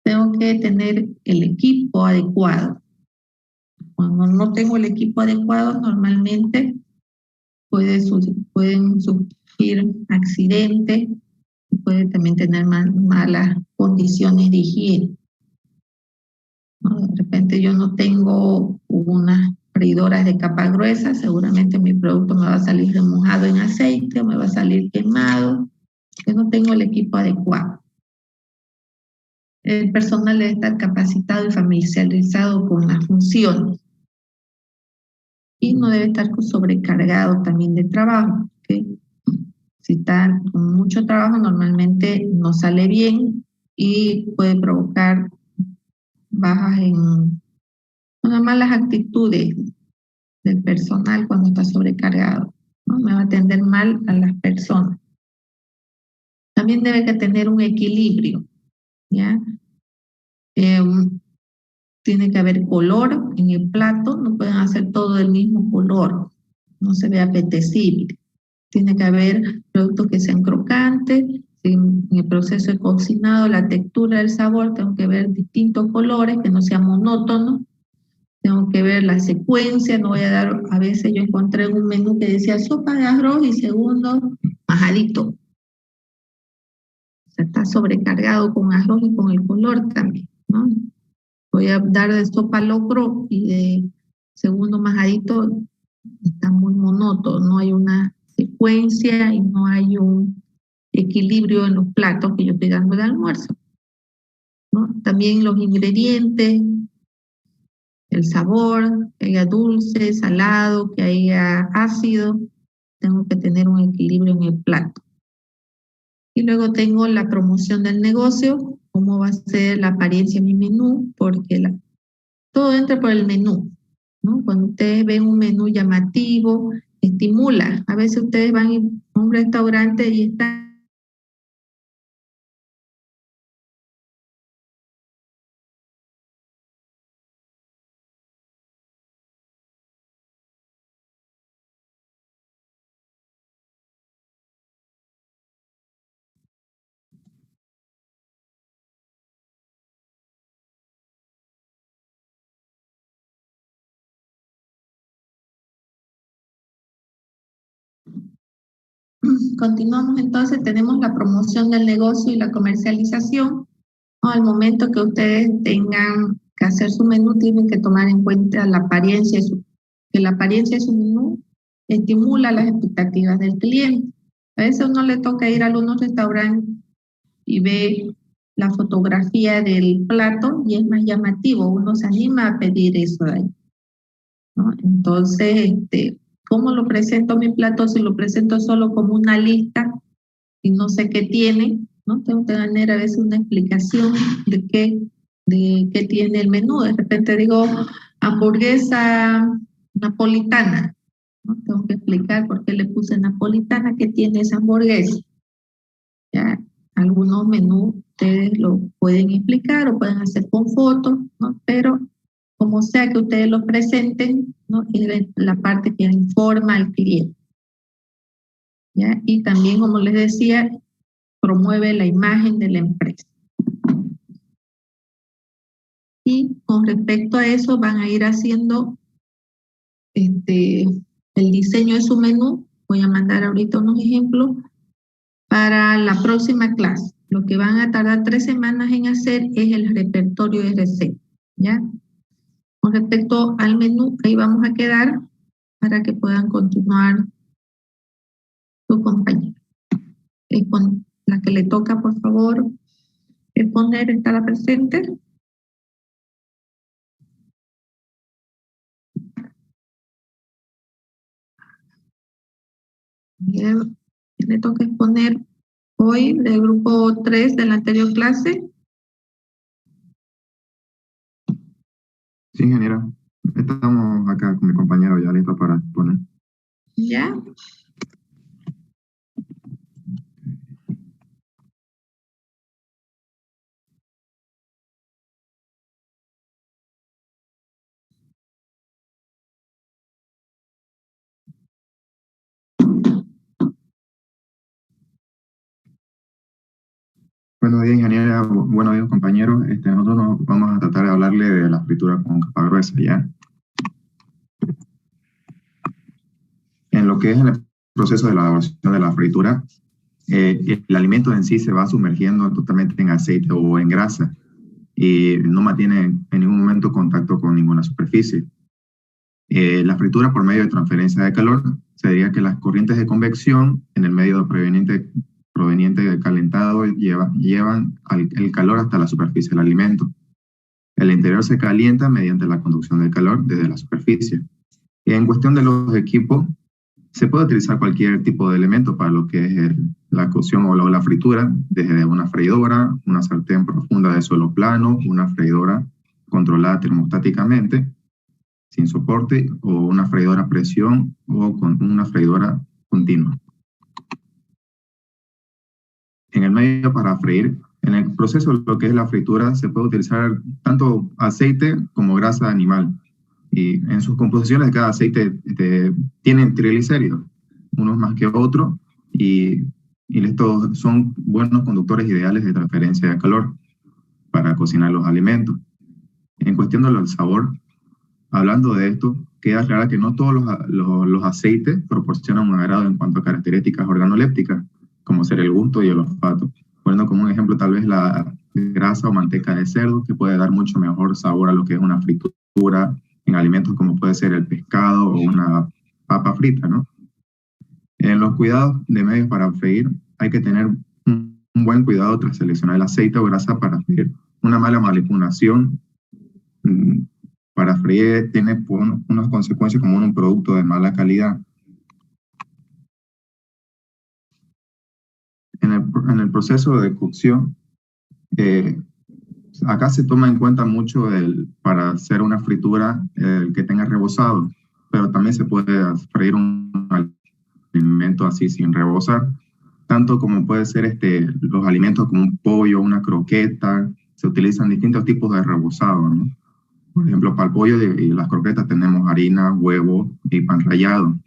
Tengo que tener el equipo adecuado. Cuando no tengo el equipo adecuado, normalmente pueden surgir accidentes, puede también tener malas condiciones de higiene, ¿no? De repente yo no tengo unas freidoras de capa gruesa, seguramente mi producto me va a salir remojado en aceite, me va a salir quemado, que no tengo el equipo adecuado. El personal debe estar capacitado y familiarizado con las funciones. Y no debe estar sobrecargado también de trabajo, ¿okay? Si está con mucho trabajo, normalmente no sale bien y puede provocar bajas en unas malas actitudes del personal cuando está sobrecargado, ¿no? Me va a atender mal a las personas. También debe que tener un equilibrio, ¿ya? Tiene que haber color en el plato, no pueden hacer todo del mismo color, no se ve apetecible. Tiene que haber productos que sean crocantes, en el proceso de cocinado, la textura, el sabor, tengo que ver distintos colores, que no sean monótonos, tengo que ver la secuencia, no voy a dar, a veces yo encontré un menú que decía sopa de arroz y segundo, majadito. O sea, está sobrecargado con arroz y con el color también, ¿no? Voy a dar de sopa locro y de segundo majadito, está muy monótono, no hay una secuencia y no hay un equilibrio en los platos que yo estoy dando de almuerzo, ¿no? También los ingredientes, el sabor, que haya dulce, salado, que haya ácido, tengo que tener un equilibrio en el plato. Y luego tengo la promoción del negocio, cómo va a ser la apariencia de mi menú, porque todo entra por el menú, ¿no? Cuando ustedes ven un menú llamativo, estimula. A veces ustedes van a un restaurante y están Continuamos entonces, tenemos la promoción del negocio y la comercialización, ¿no? Al momento que ustedes tengan que hacer su menú, tienen que tomar en cuenta la apariencia, que la apariencia de su menú estimula las expectativas del cliente. A veces uno le toca ir a algunos restaurantes y ve la fotografía del plato y es más llamativo, uno se anima a pedir eso de ahí, ¿no? Entonces, ¿cómo lo presento mi plato? Si lo presento solo como una lista y no sé qué tiene, ¿no? Tengo que tener a veces una explicación de qué tiene el menú. De repente digo, hamburguesa napolitana, ¿no? Tengo que explicar por qué le puse napolitana, qué tiene esa hamburguesa. Ya, algunos menús ustedes lo pueden explicar o pueden hacer con fotos, ¿no? Pero como sea que ustedes lo presenten, ¿no? Es la parte que informa al cliente, ¿ya? Y también, como les decía, promueve la imagen de la empresa. Y con respecto a eso van a ir haciendo el diseño de su menú. Voy a mandar ahorita unos ejemplos para la próxima clase. Lo que van a tardar 3 semanas en hacer es el repertorio de recetas, ¿ya? Con respecto al menú, ahí vamos a quedar para que puedan continuar su compañero. Con la que le toca, por favor, que poner en cada presente? Bien, le toca exponer hoy del grupo 3 de la anterior clase. Sí, ingeniera. Estamos acá con mi compañero ya listo para exponer. ¿Ya? Buenos días, ingeniera. Buenos días, compañeros. Nosotros vamos a tratar de hablarle de la fritura con capa gruesa, ¿ya? En lo que es el proceso de la elaboración de la fritura, el alimento en sí se va sumergiendo totalmente en aceite o en grasa y no mantiene en ningún momento contacto con ninguna superficie. La fritura por medio de transferencia de calor se diría que las corrientes de convección en el medio proveniente del calentado llevan el calor hasta la superficie del alimento. El interior se calienta mediante la conducción del calor desde la superficie. Y en cuestión de los equipos, se puede utilizar cualquier tipo de elemento para lo que es la cocción o la fritura, desde una freidora, una sartén profunda de suelo plano, una freidora controlada termostáticamente, sin soporte, o una freidora a presión o con una freidora continua. En el medio para freír, en el proceso de lo que es la fritura, se puede utilizar tanto aceite como grasa animal. Y en sus composiciones cada aceite tiene triglicéridos, unos más que otros, y estos son buenos conductores ideales de transferencia de calor para cocinar los alimentos. En cuestión del sabor, hablando de esto, queda claro que no todos los aceites proporcionan un agrado en cuanto a características organolépticas, como ser el gusto y el olfato. Poniendo como un ejemplo tal vez la grasa o manteca de cerdo, que puede dar mucho mejor sabor a lo que es una fritura en alimentos como puede ser el pescado o una papa frita, ¿no? En los cuidados de medios para freír, hay que tener un buen cuidado tras seleccionar el aceite o grasa para freír. Una mala manipulación para freír tiene unas consecuencias como un producto de mala calidad. En el proceso de cocción, acá se toma en cuenta mucho para hacer una fritura el que tenga rebozado, pero también se puede freír un alimento así sin rebozar, tanto como puede ser los alimentos como un pollo, una croqueta. Se utilizan distintos tipos de rebozado, ¿no? Por ejemplo, para el pollo y las croquetas tenemos harina, huevo y pan rallado.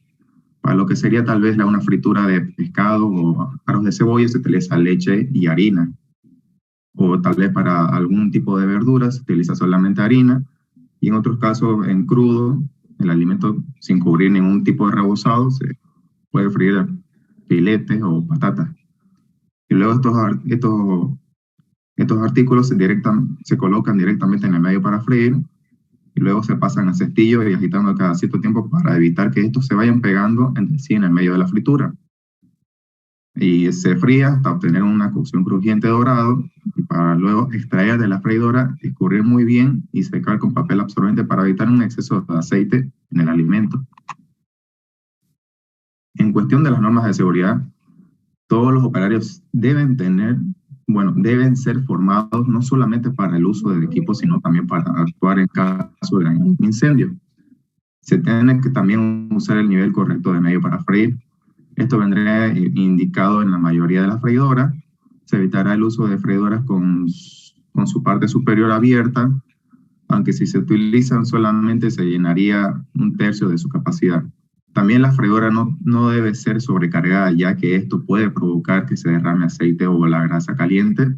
Para lo que sería tal vez una fritura de pescado o aros de cebolla se utiliza leche y harina. O tal vez para algún tipo de verduras se utiliza solamente harina. Y en otros casos, en crudo, el alimento sin cubrir ningún tipo de rebozado, se puede freír filetes o patatas. Y luego estos artículos se colocan directamente en el medio para freír y luego se pasan a cestillo y agitando cada cierto tiempo para evitar que estos se vayan pegando entre sí en el medio de la fritura. Y se fría hasta obtener una cocción crujiente dorado y para luego extraer de la freidora, escurrir muy bien y secar con papel absorbente para evitar un exceso de aceite en el alimento. En cuestión de las normas de seguridad, todos los operarios deben ser formados no solamente para el uso del equipo, sino también para actuar en caso de un incendio. Se tiene que también usar el nivel correcto de medio para freír. Esto vendrá indicado en la mayoría de las freidoras. Se evitará el uso de freidoras con su parte superior abierta, aunque si se utilizan solamente se llenaría un tercio de su capacidad. También la freidora no debe ser sobrecargada, ya que esto puede provocar que se derrame aceite o la grasa caliente.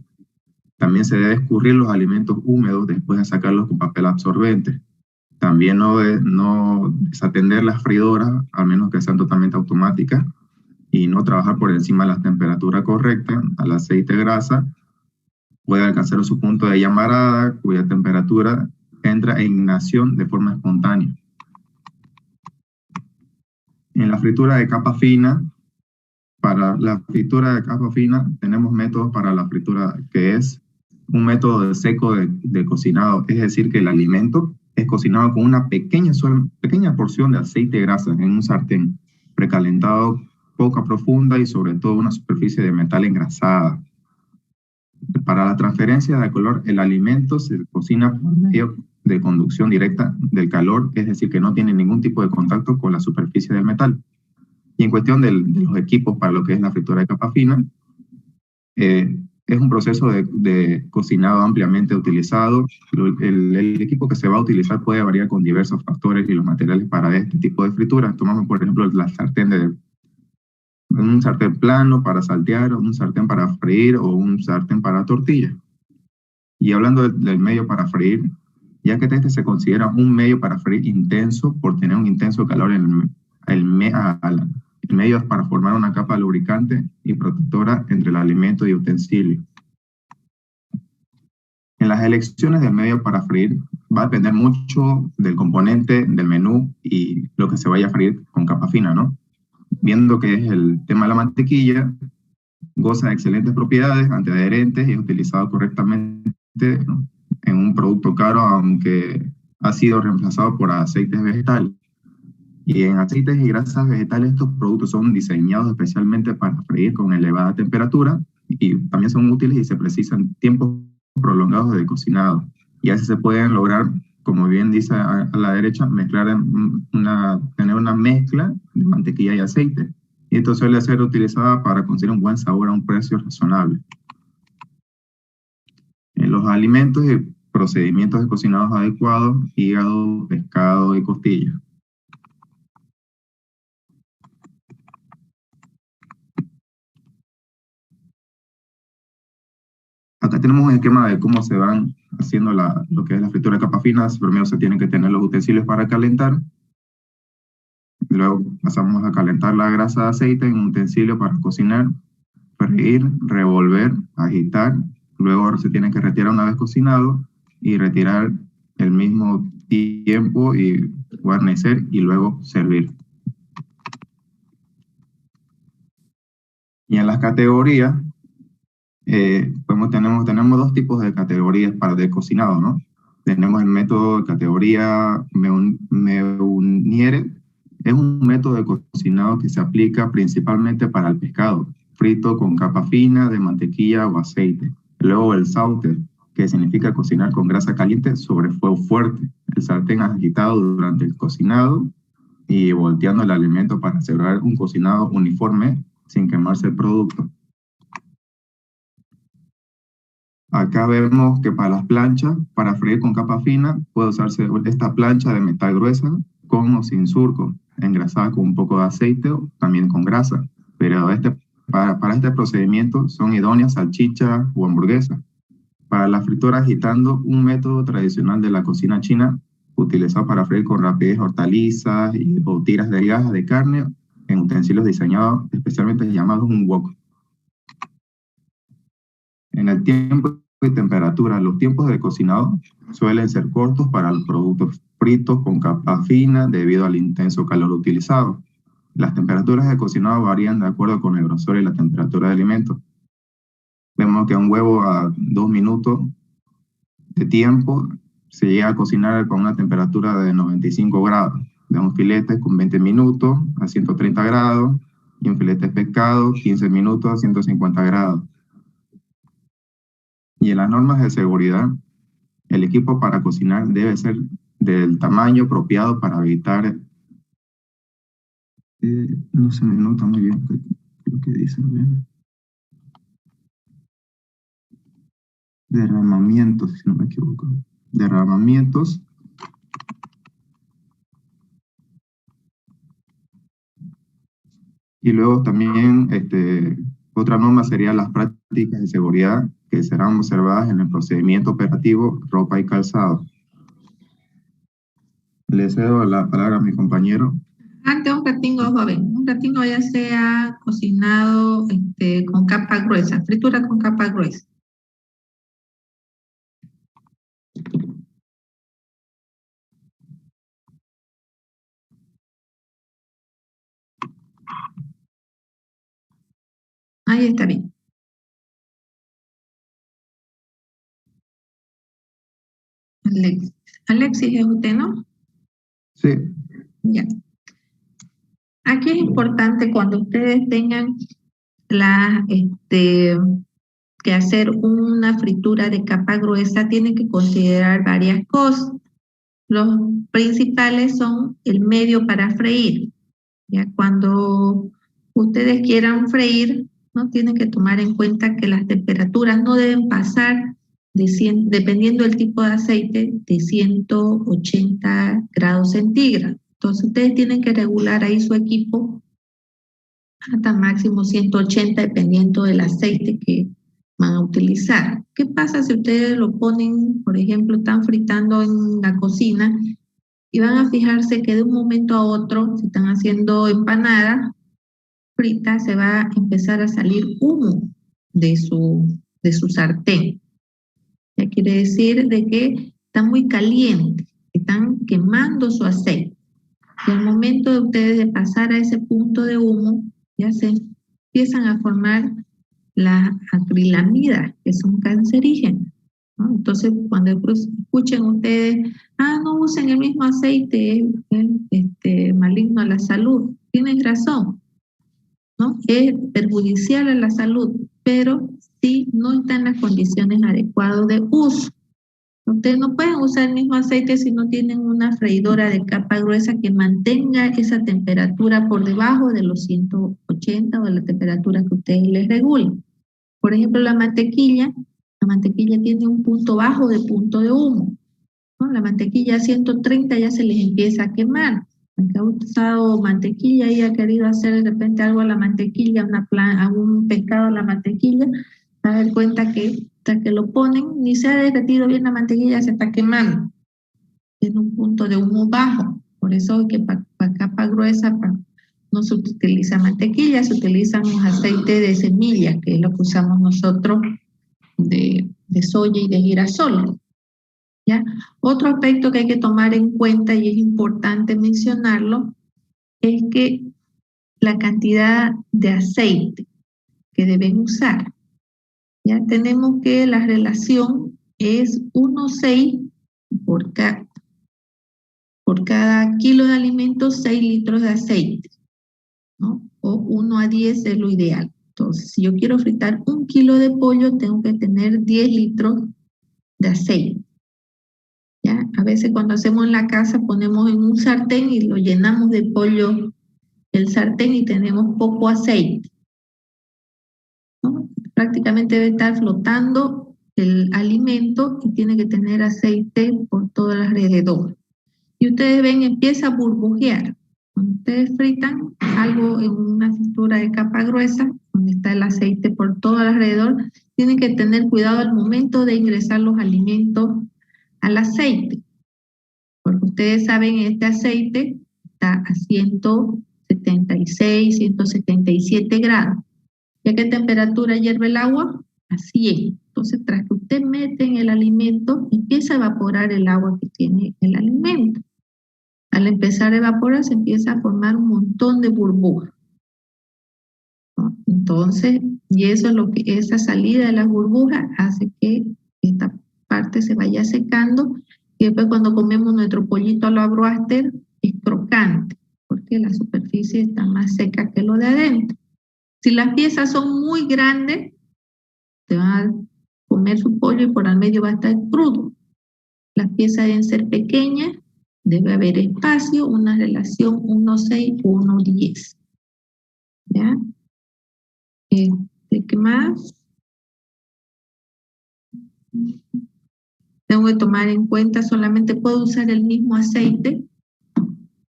También se debe escurrir los alimentos húmedos después de sacarlos con papel absorbente. También no desatender las freidoras, a menos que sean totalmente automáticas, y no trabajar por encima de la temperatura correcta. Al aceite grasa puede alcanzar su punto de llamarada, cuya temperatura entra en ignición de forma espontánea. En la fritura de capa fina, para la fritura de capa fina tenemos métodos para la fritura que es un método seco de cocinado, es decir, que el alimento es cocinado con una pequeña porción de aceite y grasa en un sartén precalentado, poca profunda y sobre todo una superficie de metal engrasada. Para la transferencia de calor, el alimento se cocina por medio de conducción directa del calor, es decir, que no tiene ningún tipo de contacto con la superficie del metal. Y en cuestión de los equipos para lo que es la fritura de capa fina, es un proceso de cocinado ampliamente utilizado. El equipo que se va a utilizar puede variar con diversos factores y los materiales para este tipo de fritura. Tomamos, por ejemplo, un sartén plano para saltear, un sartén para freír o un sartén para tortilla. Y hablando del medio para freír, ya que este se considera un medio para freír intenso por tener un intenso calor en el medio para formar una capa lubricante y protectora entre el alimento y utensilio. En las elecciones del medio para freír va a depender mucho del componente, del menú y lo que se vaya a freír con capa fina, ¿no? Viendo que es el tema de la mantequilla, goza de excelentes propiedades antiadherentes y es utilizado correctamente, ¿no?, en un producto caro, aunque ha sido reemplazado por aceites vegetales. Y en aceites y grasas vegetales, estos productos son diseñados especialmente para freír con elevada temperatura y también son útiles y se precisan tiempos prolongados de cocinado. Y así se pueden lograr, como bien dice a la derecha, tener una mezcla de mantequilla y aceite. Y esto suele ser utilizada para conseguir un buen sabor a un precio razonable. En los alimentos y procedimientos de cocinados adecuados, hígado, pescado y costilla. Acá tenemos un esquema de cómo se van haciendo lo que es la fritura de capas finas. Primero se tienen que tener los utensilios para calentar. Luego pasamos a calentar la grasa de aceite en un utensilio para cocinar, freír, revolver, agitar. Luego se tiene que retirar una vez cocinado y retirar el mismo tiempo y guarnecer y luego servir. Y en las categorías, tenemos dos tipos de categorías para el cocinado, ¿no? Tenemos el método de categoría Meuniere. Es un método de cocinado que se aplica principalmente para el pescado, frito con capa fina de mantequilla o aceite. Luego el sauter, que significa cocinar con grasa caliente sobre fuego fuerte. El sartén agitado durante el cocinado y volteando el alimento para asegurar un cocinado uniforme sin quemarse el producto. Acá vemos que para las planchas, para freír con capa fina, puede usarse esta plancha de metal gruesa con o sin surco, engrasada con un poco de aceite o también con grasa. Pero para este procedimiento son idóneas salchichas o hamburguesas. Para la fritura agitando, un método tradicional de la cocina china, utilizado para freír con rapidez hortalizas o tiras delgadas de carne en utensilios diseñados especialmente llamados un wok. En el tiempo y temperatura, los tiempos de cocinado suelen ser cortos para los productos fritos con capa fina debido al intenso calor utilizado. Las temperaturas de cocinado varían de acuerdo con el grosor y la temperatura del alimento. Vemos que un huevo a 2 minutos de tiempo se llega a cocinar con una temperatura de 95 grados. De un filete con 20 minutos a 130 grados y un filete de pescado 15 minutos a 150 grados. Y en las normas de seguridad, el equipo para cocinar debe ser del tamaño apropiado para evitar, no se me nota muy bien lo que dicen, derramamientos, si no me equivoco, derramamientos. Y luego también otra norma sería las prácticas de seguridad que serán observadas en el procedimiento operativo ropa y calzado. Le cedo la palabra a mi compañero. Antes un ratingo, joven, un ratingo ya sea cocinado con capa gruesa, fritura con capa gruesa. Ahí está bien. Alexis, ¿es usted, no? Sí. Ya. Aquí es importante cuando ustedes tengan que hacer una fritura de capa gruesa, tienen que considerar varias cosas. Los principales son el medio para freír. Ya cuando ustedes quieran freír, ¿no? Tienen que tomar en cuenta que las temperaturas no deben pasar de 100, dependiendo del tipo de aceite, de 180 grados centígrados. Entonces ustedes tienen que regular ahí su equipo hasta máximo 180 dependiendo del aceite que van a utilizar. ¿Qué pasa si ustedes lo ponen, por ejemplo, están fritando en la cocina y van a fijarse que de un momento a otro, si están haciendo empanadas fritas, se va a empezar a salir humo de su sartén? Ya quiere decir de que está muy caliente, están quemando su aceite. Y al momento de ustedes de pasar a ese punto de humo, ya se empiezan a formar las acrilamidas, que son cancerígenas, ¿no? Entonces, cuando escuchen ustedes, no usen el mismo aceite, es maligno a la salud, tienen razón, ¿no? Es perjudicial a la salud, pero sí no está en las condiciones adecuadas de uso. Ustedes no pueden usar el mismo aceite si no tienen una freidora de capa gruesa que mantenga esa temperatura por debajo de los 180 o de la temperatura que ustedes les regulen. Por ejemplo, la mantequilla tiene un punto bajo de punto de humo, ¿no? La mantequilla a 130 ya se les empieza a quemar. Aunque ha usado mantequilla y ha querido hacer de repente algo a la mantequilla, a un pescado a la mantequilla, va a dar cuenta que hasta que lo ponen, ni se ha derretido bien la mantequilla, se está quemando. Tiene un punto de humo bajo. Por eso que para capa gruesa no se utiliza mantequilla, se utilizan los aceites de semillas, que es lo que usamos nosotros de soya y de girasol. ¿Ya? Otro aspecto que hay que tomar en cuenta y es importante mencionarlo es que la cantidad de aceite que deben usar. Ya tenemos que la relación es 1,6 por cada kilo de alimento, 6 litros de aceite, ¿no? O 1 a 10 es lo ideal. Entonces, si yo quiero fritar 1 kilo de pollo, tengo que tener 10 litros de aceite. ¿Ya? A veces cuando hacemos en la casa ponemos en un sartén y lo llenamos de pollo el sartén y tenemos poco aceite, ¿no? Prácticamente debe estar flotando el alimento y tiene que tener aceite por todo alrededor. Y ustedes ven, empieza a burbujear. Cuando ustedes fritan algo en una fritura de capa gruesa, donde está el aceite por todo alrededor, tienen que tener cuidado al momento de ingresar los alimentos al aceite. Porque ustedes saben, este aceite está a 176, 177 grados. ¿Y a qué temperatura hierve el agua? A 100. Entonces, tras que usted mete en el alimento, empieza a evaporar el agua que tiene el alimento. Al empezar a evaporar, se empieza a formar un montón de burbujas, ¿no? Entonces, y eso es lo que, esa salida de las burbujas hace que esta parte se vaya secando, y después cuando comemos nuestro pollito a la broster es crocante, porque la superficie está más seca que lo de adentro. Si las piezas son muy grandes, te van a comer su pollo y por al medio va a estar crudo. Las piezas deben ser pequeñas, debe haber espacio, una relación 1,6 o 1,10. ¿Ya? ¿Qué más? Tengo que tomar en cuenta, solamente puedo usar el mismo aceite.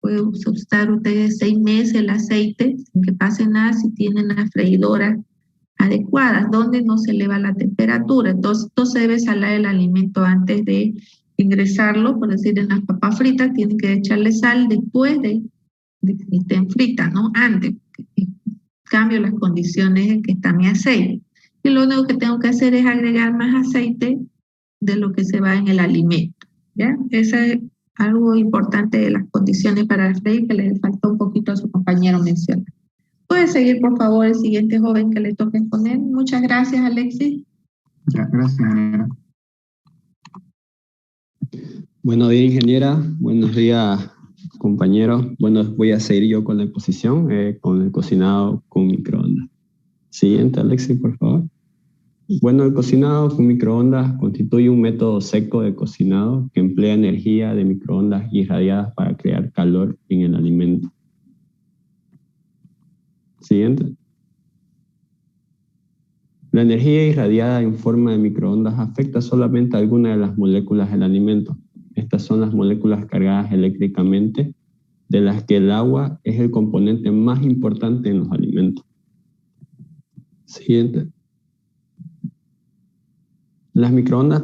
Puede usar ustedes 6 meses el aceite sin que pase nada si tienen las freidoras adecuadas, donde no se eleva la temperatura. Entonces, no se debe salar el alimento antes de ingresarlo. Por decir, en las papas fritas tienen que echarle sal después de que estén fritas, no antes. Cambio las condiciones en que está mi aceite. Y lo único que tengo que hacer es agregar más aceite de lo que se va en el alimento. ¿Ya? Eso es algo importante de las condiciones para freír que le faltó un poquito a su compañero mencionar. ¿Puede seguir, por favor, el siguiente joven que le toque exponer? Muchas gracias, Alexis. Ya, gracias, ingeniera. Buenos días, ingeniera. Buenos días, compañeros. Bueno, voy a seguir yo con la exposición, con el cocinado con microondas. Siguiente, Alexis, por favor. Bueno, el cocinado con microondas constituye un método seco de cocinado que emplea energía de microondas irradiadas para crear calor en el alimento. Siguiente. La energía irradiada en forma de microondas afecta solamente a algunas de las moléculas del alimento. Estas son las moléculas cargadas eléctricamente, de las que el agua es el componente más importante en los alimentos. Siguiente. Las microondas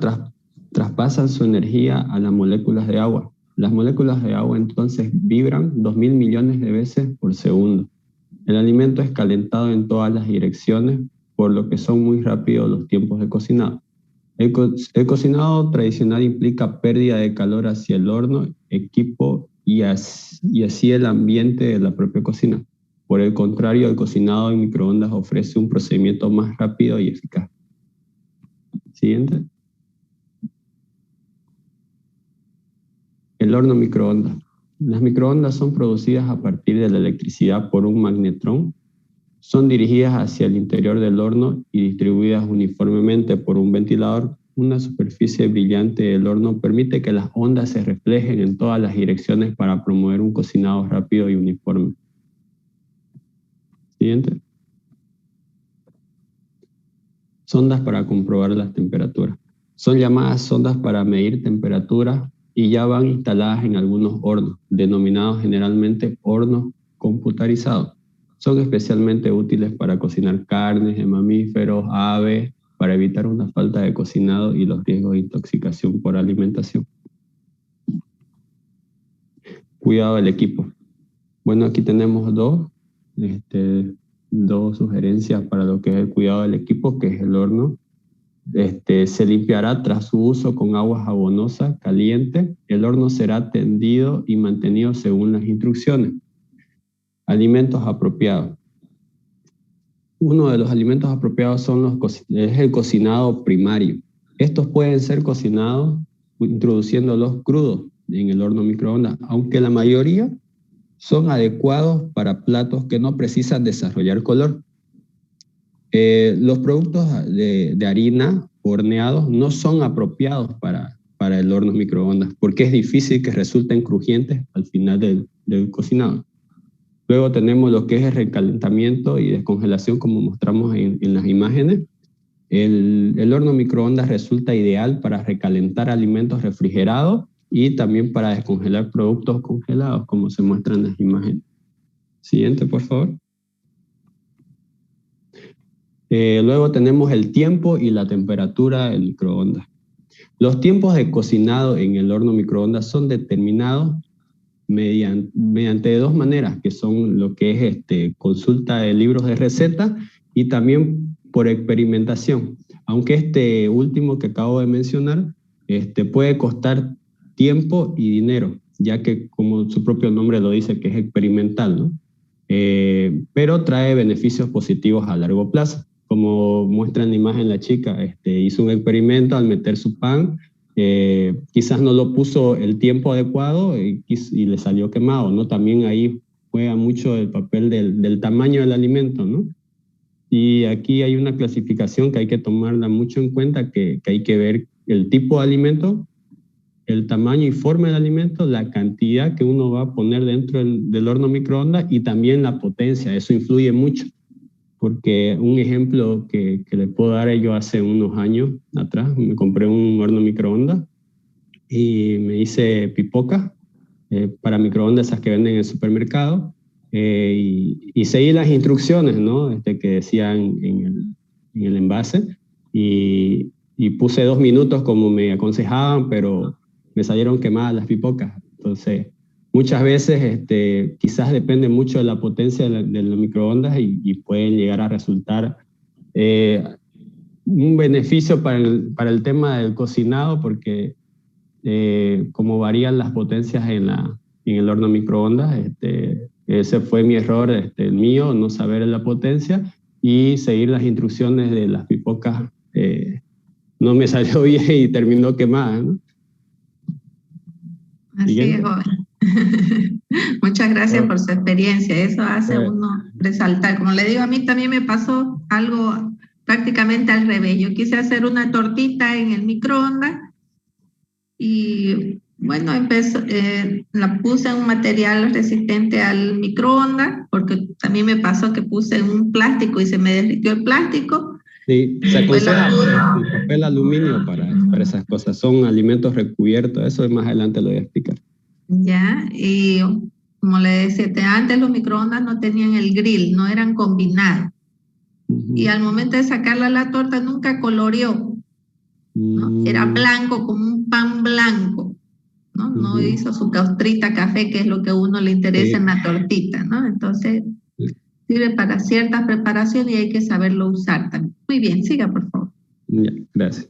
traspasan su energía a las moléculas de agua. Las moléculas de agua entonces vibran 2.000 millones de veces por segundo. El alimento es calentado en todas las direcciones, por lo que son muy rápidos los tiempos de cocinado. El cocinado tradicional implica pérdida de calor hacia el horno, equipo y así el ambiente de la propia cocina. Por el contrario, el cocinado en microondas ofrece un procedimiento más rápido y eficaz. Siguiente. El horno microondas. Las microondas son producidas a partir de la electricidad por un magnetrón. Son dirigidas hacia el interior del horno y distribuidas uniformemente por un ventilador. Una superficie brillante del horno permite que las ondas se reflejen en todas las direcciones para promover un cocinado rápido y uniforme. Siguiente. Sondas para comprobar las temperaturas. Son llamadas sondas para medir temperaturas y ya van instaladas en algunos hornos, denominados generalmente hornos computarizados. Son especialmente útiles para cocinar carnes de mamíferos, aves, para evitar una falta de cocinado y los riesgos de intoxicación por alimentación. Cuidado del equipo. Bueno, aquí tenemos dos sugerencias para lo que es el cuidado del equipo, que es el horno. Se limpiará tras su uso con agua jabonosa caliente. El horno será atendido y mantenido según las instrucciones. Alimentos apropiados. Uno de los alimentos apropiados es el cocinado primario. Estos pueden ser cocinados introduciéndolos crudos en el horno microondas, aunque la mayoría son adecuados para platos que no precisan desarrollar color. Los productos de harina horneados no son apropiados para el horno microondas porque es difícil que resulten crujientes al final del cocinado. Luego tenemos lo que es el recalentamiento y descongelación, como mostramos en las imágenes. El horno microondas resulta ideal para recalentar alimentos refrigerados y también para descongelar productos congelados, como se muestra en las imágenes. Siguiente, por favor. Luego tenemos el tiempo y la temperatura del microondas. Los tiempos de cocinado en el horno microondas son determinados mediante dos maneras, que son lo que es consulta de libros de receta y también por experimentación. Aunque este último que acabo de mencionar puede costar tiempo y dinero, ya que como su propio nombre lo dice, que es experimental, ¿no? Pero trae beneficios positivos a largo plazo. Como muestra en la imagen la chica, hizo un experimento al meter su pan, quizás no lo puso el tiempo adecuado y le salió quemado, ¿no? También ahí juega mucho el papel del tamaño del alimento, ¿no? Y aquí hay una clasificación que hay que tomarla mucho en cuenta, que hay que ver el tipo de alimento, el tamaño y forma del alimento, la cantidad que uno va a poner dentro del horno microondas y también la potencia. Eso influye mucho, porque un ejemplo que les puedo dar, yo hace unos años atrás me compré un horno microondas y me hice pipoca para microondas, esas que venden en el supermercado, y seguí las instrucciones, ¿no? Que decían en el envase, y puse 2 minutos como me aconsejaban, pero me salieron quemadas las pipocas. Entonces, muchas veces quizás depende mucho de la potencia de la microondas y pueden llegar a resultar un beneficio para el tema del cocinado, porque como varían las potencias en el horno microondas, ese fue mi error, el mío, no saber la potencia y seguir las instrucciones de las pipocas. No me salió bien y terminó quemada, ¿no? Así es, Siguiente. joven. Muchas gracias Oh, por su experiencia. Eso hace a eh, uno resaltar. Como le digo, a mí también me pasó algo prácticamente al revés. Yo quise hacer una tortita en el microondas y bueno, la puse en un material resistente al microondas, porque también me pasó que puse en un plástico y se me derritió el plástico. sí, se Después la aconseja pude, el papel aluminio para esas cosas. Son alimentos recubiertos. Eso más adelante lo voy a explicar. ya, y como le decía, antes los microondas no tenían el grill, no eran combinados. Y Ujú. al momento de sacarla la torta nunca coloreó, ¿no? Era Mm, blanco como un pan blanco, ¿no? No ujú. hizo su caustrita café, que es lo que a uno le interesa en Sí, la tortita, ¿no? Entonces, sirve para ciertas preparaciones y hay que saberlo usar también. Muy bien, siga, por favor. ya, gracias.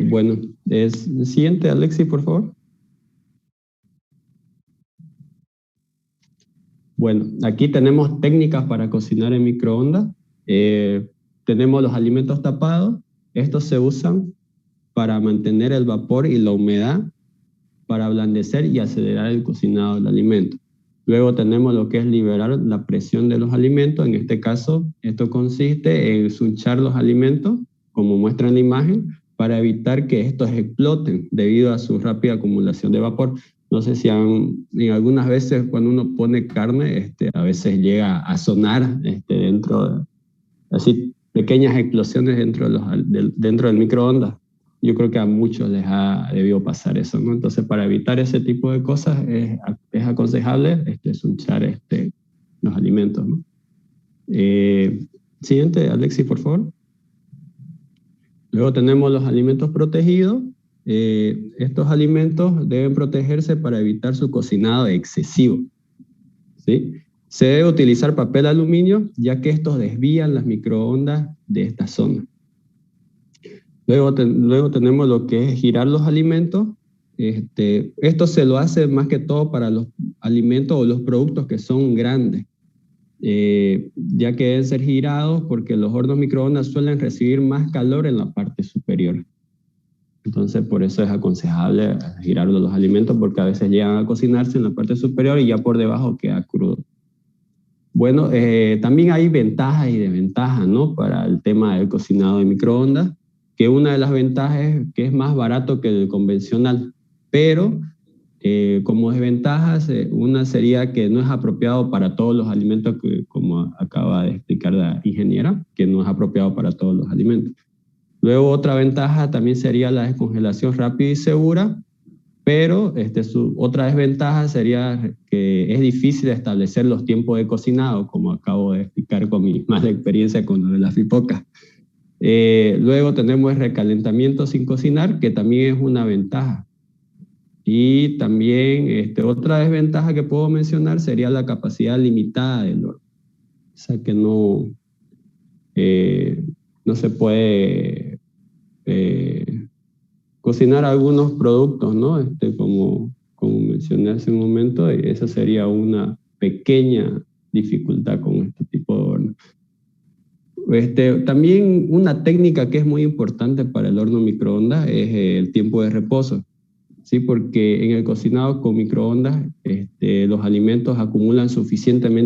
Bueno, siguiente, Alexis, por favor. Bueno, aquí tenemos técnicas para cocinar en microondas. Tenemos los alimentos tapados. Estos se usan para mantener el vapor y la humedad, para ablandecer y acelerar el cocinado del alimento. Luego tenemos lo que es liberar la presión de los alimentos. En este caso, esto consiste en sunchar los alimentos, como muestra en la imagen, para evitar que estos exploten debido a su rápida acumulación de vapor. No sé si en algunas veces cuando uno pone carne, a veces llega a sonar así pequeñas explosiones dentro del microondas. Yo creo que a muchos les ha debido pasar eso, ¿no? Entonces, para evitar ese tipo de cosas es aconsejable sunchar los alimentos, ¿no? Siguiente, Alexis, por favor. Luego tenemos los alimentos protegidos. Estos alimentos deben protegerse para evitar su cocinado excesivo, ¿sí? Se debe utilizar papel aluminio, ya que estos desvían las microondas de esta zona. Luego tenemos lo que es girar los alimentos. Esto se lo hace más que todo para los alimentos o los productos que son grandes, ya que deben ser girados porque los hornos microondas suelen recibir más calor en la parte superior. Entonces, por eso es aconsejable girar los alimentos, porque a veces llegan a cocinarse en la parte superior y ya por debajo queda crudo. Bueno, también hay ventajas y desventajas, ¿no? Para el tema del cocinado de microondas, que una de las ventajas es que es más barato que el convencional, pero como desventajas, una sería que no es apropiado para todos los alimentos, como acaba de explicar la ingeniera, que no es apropiado para todos los alimentos. Luego otra ventaja también sería la descongelación rápida y segura, pero otra desventaja sería que es difícil establecer los tiempos de cocinado, como acabo de explicar con mi mala experiencia con lo de las pipocas. Luego tenemos el recalentamiento sin cocinar, que también es una ventaja. Y también otra desventaja que puedo mencionar sería la capacidad limitada del horno. O sea que no se puede cocinar algunos productos, ¿no? Como mencioné hace un momento, esa sería una pequeña dificultad con este tipo de horno. También una técnica que es muy importante para el horno microondas es el tiempo de reposo, ¿sí? Porque en el cocinado con microondas los alimentos acumulan suficiente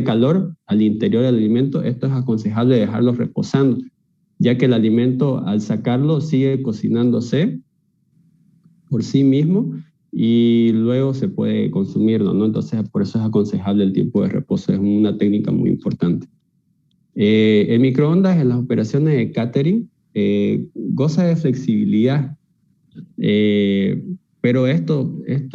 calor al interior del alimento. Esto es aconsejable dejarlos reposando, ya que el alimento al sacarlo sigue cocinándose por sí mismo y luego se puede consumirlo, ¿no? Entonces, por eso es aconsejable el tiempo de reposo, es una técnica muy importante. El microondas en las operaciones de catering goza de flexibilidad, pero esto es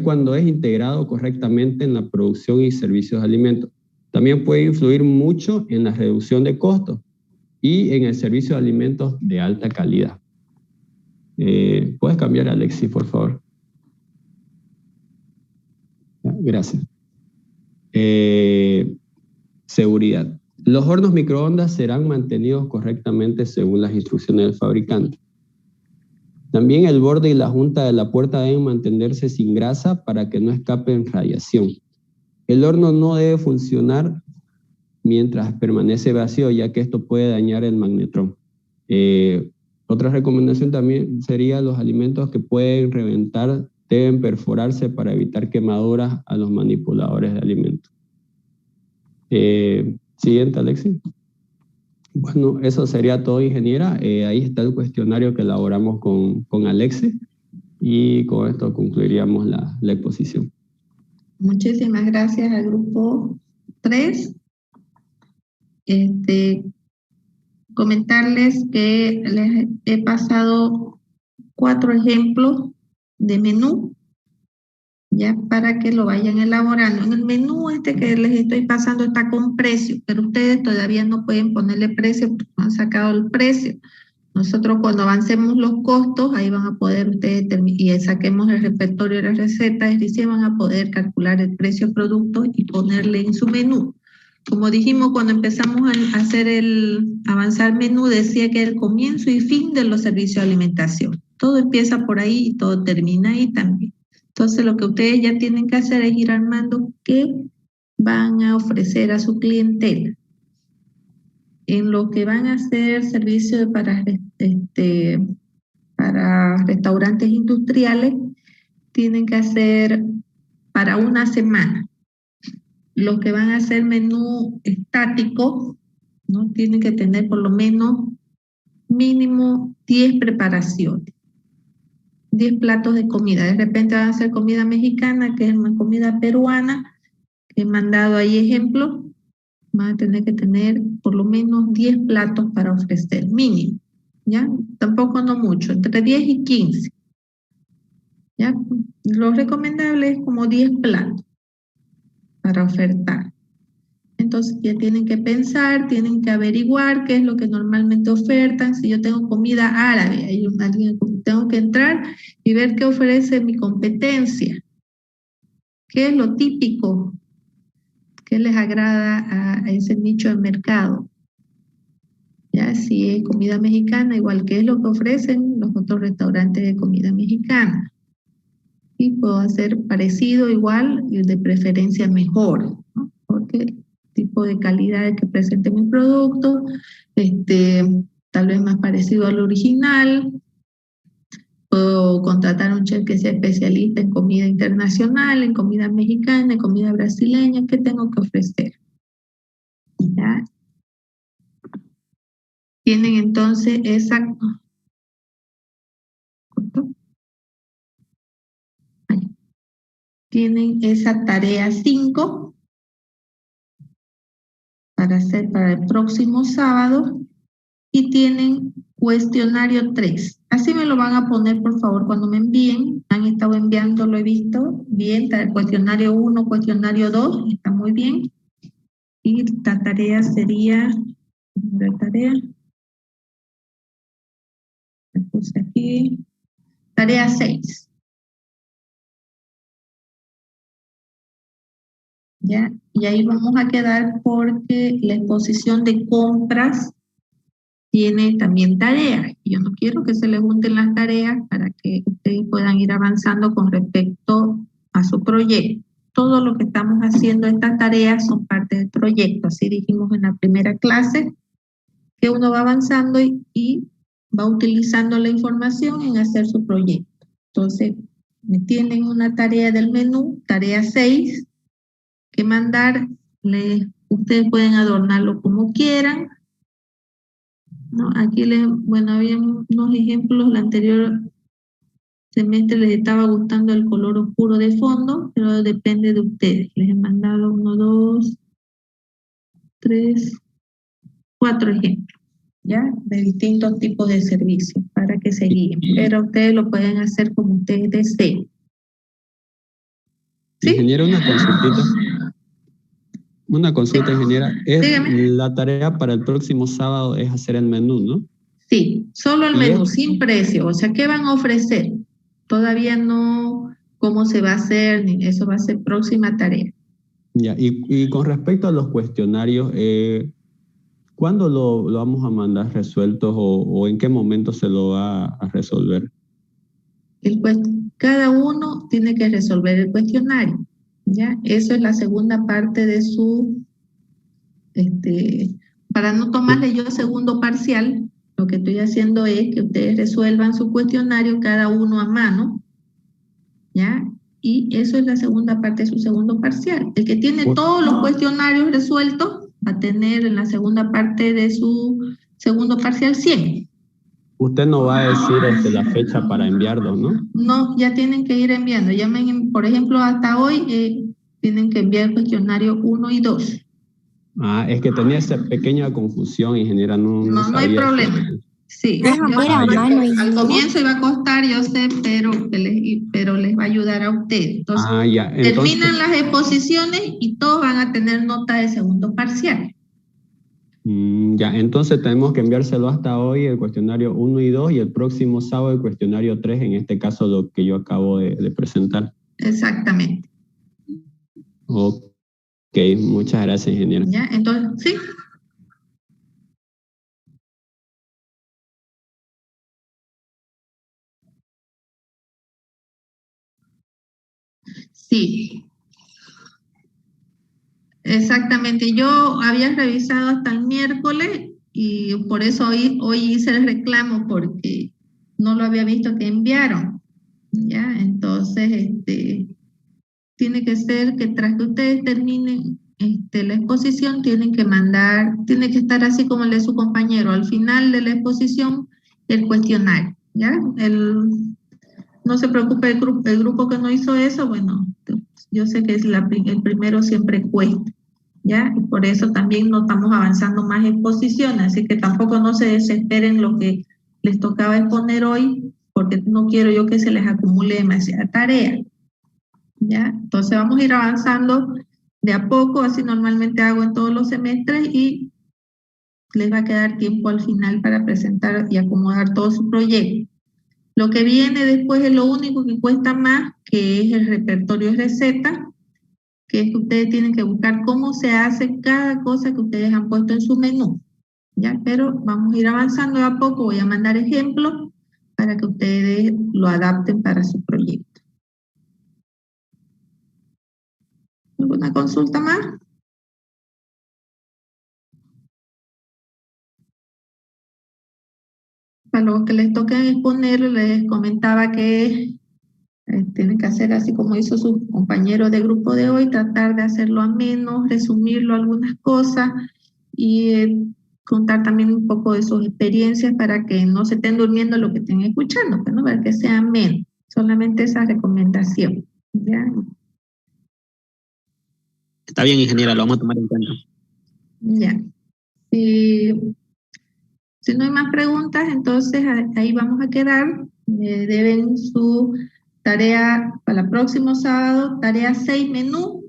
cuando es integrado correctamente en la producción y servicios de alimentos. También puede influir mucho en la reducción de costos y en el servicio de alimentos de alta calidad. ¿Puedes cambiar, Alexis, por favor? Gracias. Seguridad. Los hornos microondas serán mantenidos correctamente según las instrucciones del fabricante. También el borde y la junta de la puerta deben mantenerse sin grasa para que no escapen radiación. El horno no debe funcionar mientras permanece vacío, ya que esto puede dañar el magnetrón. Otra recomendación también sería los alimentos que pueden reventar deben perforarse para evitar quemaduras a los manipuladores de alimentos. Siguiente, Alexis. Bueno, eso sería todo, ingeniera. Ahí está el cuestionario que elaboramos con Alexis y con esto concluiríamos la exposición. Muchísimas gracias al grupo 3. Comentarles que les he pasado 4 ejemplos de menú, ya para que lo vayan elaborando. En el menú que les estoy pasando está con precio, pero ustedes todavía no pueden ponerle precio porque no han sacado el precio. Nosotros cuando avancemos los costos, ahí van a poder ustedes, y saquemos el repertorio de las recetas, y recién van a poder calcular el precio producto y ponerle en su menú. Como dijimos cuando empezamos a hacer el avanzar menú, decía que el comienzo y fin de los servicios de alimentación. Todo empieza por ahí y todo termina ahí también. Entonces lo que ustedes ya tienen que hacer es ir armando qué van a ofrecer a su clientela. En lo que van a hacer servicios para restaurantes industriales, tienen que hacer para una semana. Los que van a hacer menú estático, ¿no? Tienen que tener por lo menos mínimo 10 preparaciones, 10 platos de comida. De repente van a hacer comida mexicana, que es una comida peruana, que he mandado ahí ejemplos. Van a tener que tener por lo menos 10 platos para ofrecer, mínimo, ¿ya? Tampoco no mucho, entre 10 y 15, ¿ya? Lo recomendable es como 10 platos para ofertar. Entonces ya tienen que pensar, tienen que averiguar qué es lo que normalmente ofertan. Si yo tengo comida árabe, tengo que entrar y ver qué ofrece mi competencia, qué es lo típico, qué les agrada a ese nicho de mercado. Ya, si es comida mexicana, igual que es lo que ofrecen los otros restaurantes de comida mexicana. Y puedo hacer parecido, igual, y de preferencia mejor, ¿no? Porque tipo de calidad que presente mi producto, tal vez más parecido al original. Puedo contratar a un chef que sea especialista en comida internacional, en comida mexicana, en comida brasileña. ¿Qué tengo que ofrecer? ¿Ya? Tienen entonces esa... Tienen esa tarea 5 para hacer para el próximo sábado y tienen cuestionario 3. Así me lo van a poner, por favor, cuando me envíen. Han estado enviando, lo he visto bien, cuestionario 1, cuestionario 2, está muy bien. Y la tarea sería, la tarea, me puse aquí, tarea 6. ¿Ya? Y ahí vamos a quedar porque la exposición de compras tiene también tareas. Yo no quiero que se les junten las tareas para que ustedes puedan ir avanzando con respecto a su proyecto. Todo lo que estamos haciendo, estas tareas son parte del proyecto. Así dijimos en la primera clase, que uno va avanzando y va utilizando la información en hacer su proyecto. Entonces, me tienen una tarea del menú, tarea 6, que mandar. Ustedes pueden adornarlo como quieran, ¿no? Aquí había unos ejemplos. El anterior semestre les estaba gustando el color oscuro de fondo, pero depende de ustedes. Les he mandado 1, 2, 3, 4 ejemplos, ¿ya? De distintos tipos de servicios para que se guíen, pero ustedes lo pueden hacer como ustedes deseen. ¿Sí? Ingeniera, una consultita. Una consulta, ingeniera. La tarea para el próximo sábado es hacer el menú, ¿no? Sí, solo el menú, sin precio. O sea, ¿qué van a ofrecer? Todavía no, cómo se va a hacer, ni eso va a ser próxima tarea. Ya, y con respecto a los cuestionarios, ¿cuándo lo vamos a mandar resueltos o en qué momento se lo va a resolver? Cada uno tiene que resolver el cuestionario, ¿ya? Eso es la segunda parte de su, para no tomarle yo segundo parcial, Lo que estoy haciendo es que ustedes resuelvan su cuestionario cada uno a mano, ¿ya? Y eso es la segunda parte de su segundo parcial. El que tiene todos los cuestionarios resueltos va a tener en la segunda parte de su segundo parcial 100. Usted no va a decir la fecha para enviarlos, ¿no? No, ya tienen que ir enviando. Por ejemplo, hasta hoy tienen que enviar el cuestionario 1 y 2. Ah, es que tenía esa pequeña confusión, ingeniera, no No hay problema. Sí, al comienzo iba a costar, yo sé, pero les va a ayudar a ustedes. Entonces, ya, terminan las exposiciones y todos van a tener nota de segundo parcial. Ya, entonces tenemos que enviárselo hasta hoy el cuestionario 1 y 2 y el próximo sábado el cuestionario 3, en este caso lo que yo acabo de presentar. Exactamente. Ok, muchas gracias, ingeniero. Ya, entonces, sí. Sí. Exactamente. Yo había revisado hasta el miércoles y por eso hoy hice el reclamo porque no lo había visto que enviaron. Ya, entonces, tiene que ser que tras que ustedes terminen la exposición, tienen que estar así como el de su compañero, al final de la exposición, el cuestionario, ¿ya? No se preocupe el grupo que no hizo eso, bueno, yo sé que el primero siempre cuesta, ¿ya? Y por eso también no estamos avanzando más exposiciones, así que tampoco no se desesperen lo que les tocaba exponer hoy, porque no quiero yo que se les acumule demasiada tarea. ¿Ya? Entonces vamos a ir avanzando de a poco, así normalmente hago en todos los semestres y les va a quedar tiempo al final para presentar y acomodar todo su proyecto. Lo que viene después es lo único que cuesta más, que es el repertorio de recetas, que es que ustedes tienen que buscar cómo se hace cada cosa que ustedes han puesto en su menú. ¿Ya? Pero vamos a ir avanzando de a poco, voy a mandar ejemplos para que ustedes lo adapten para su proyecto. ¿Alguna consulta más? Para los que les toquen exponer, les comentaba que tienen que hacer así como hizo su compañero de grupo de hoy, tratar de hacerlo ameno, resumirlo algunas cosas y contar también un poco de sus experiencias para que no se estén durmiendo lo que estén escuchando, pues, ¿no? Para que sea ameno. Solamente esa recomendación. ¿Ya? Está bien, ingeniera, lo vamos a tomar en cuenta. Ya. Si no hay más preguntas, entonces ahí vamos a quedar. Deben su tarea para el próximo sábado, tarea 6, menú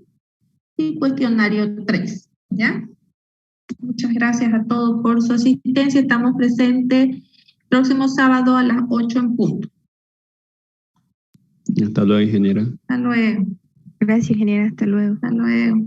y cuestionario 3. ¿Ya? Muchas gracias a todos por su asistencia. Estamos presentes próximo sábado a las 8 en punto. Hasta luego, ingeniera. Hasta luego. Gracias, ingeniera. Hasta luego. Hasta luego.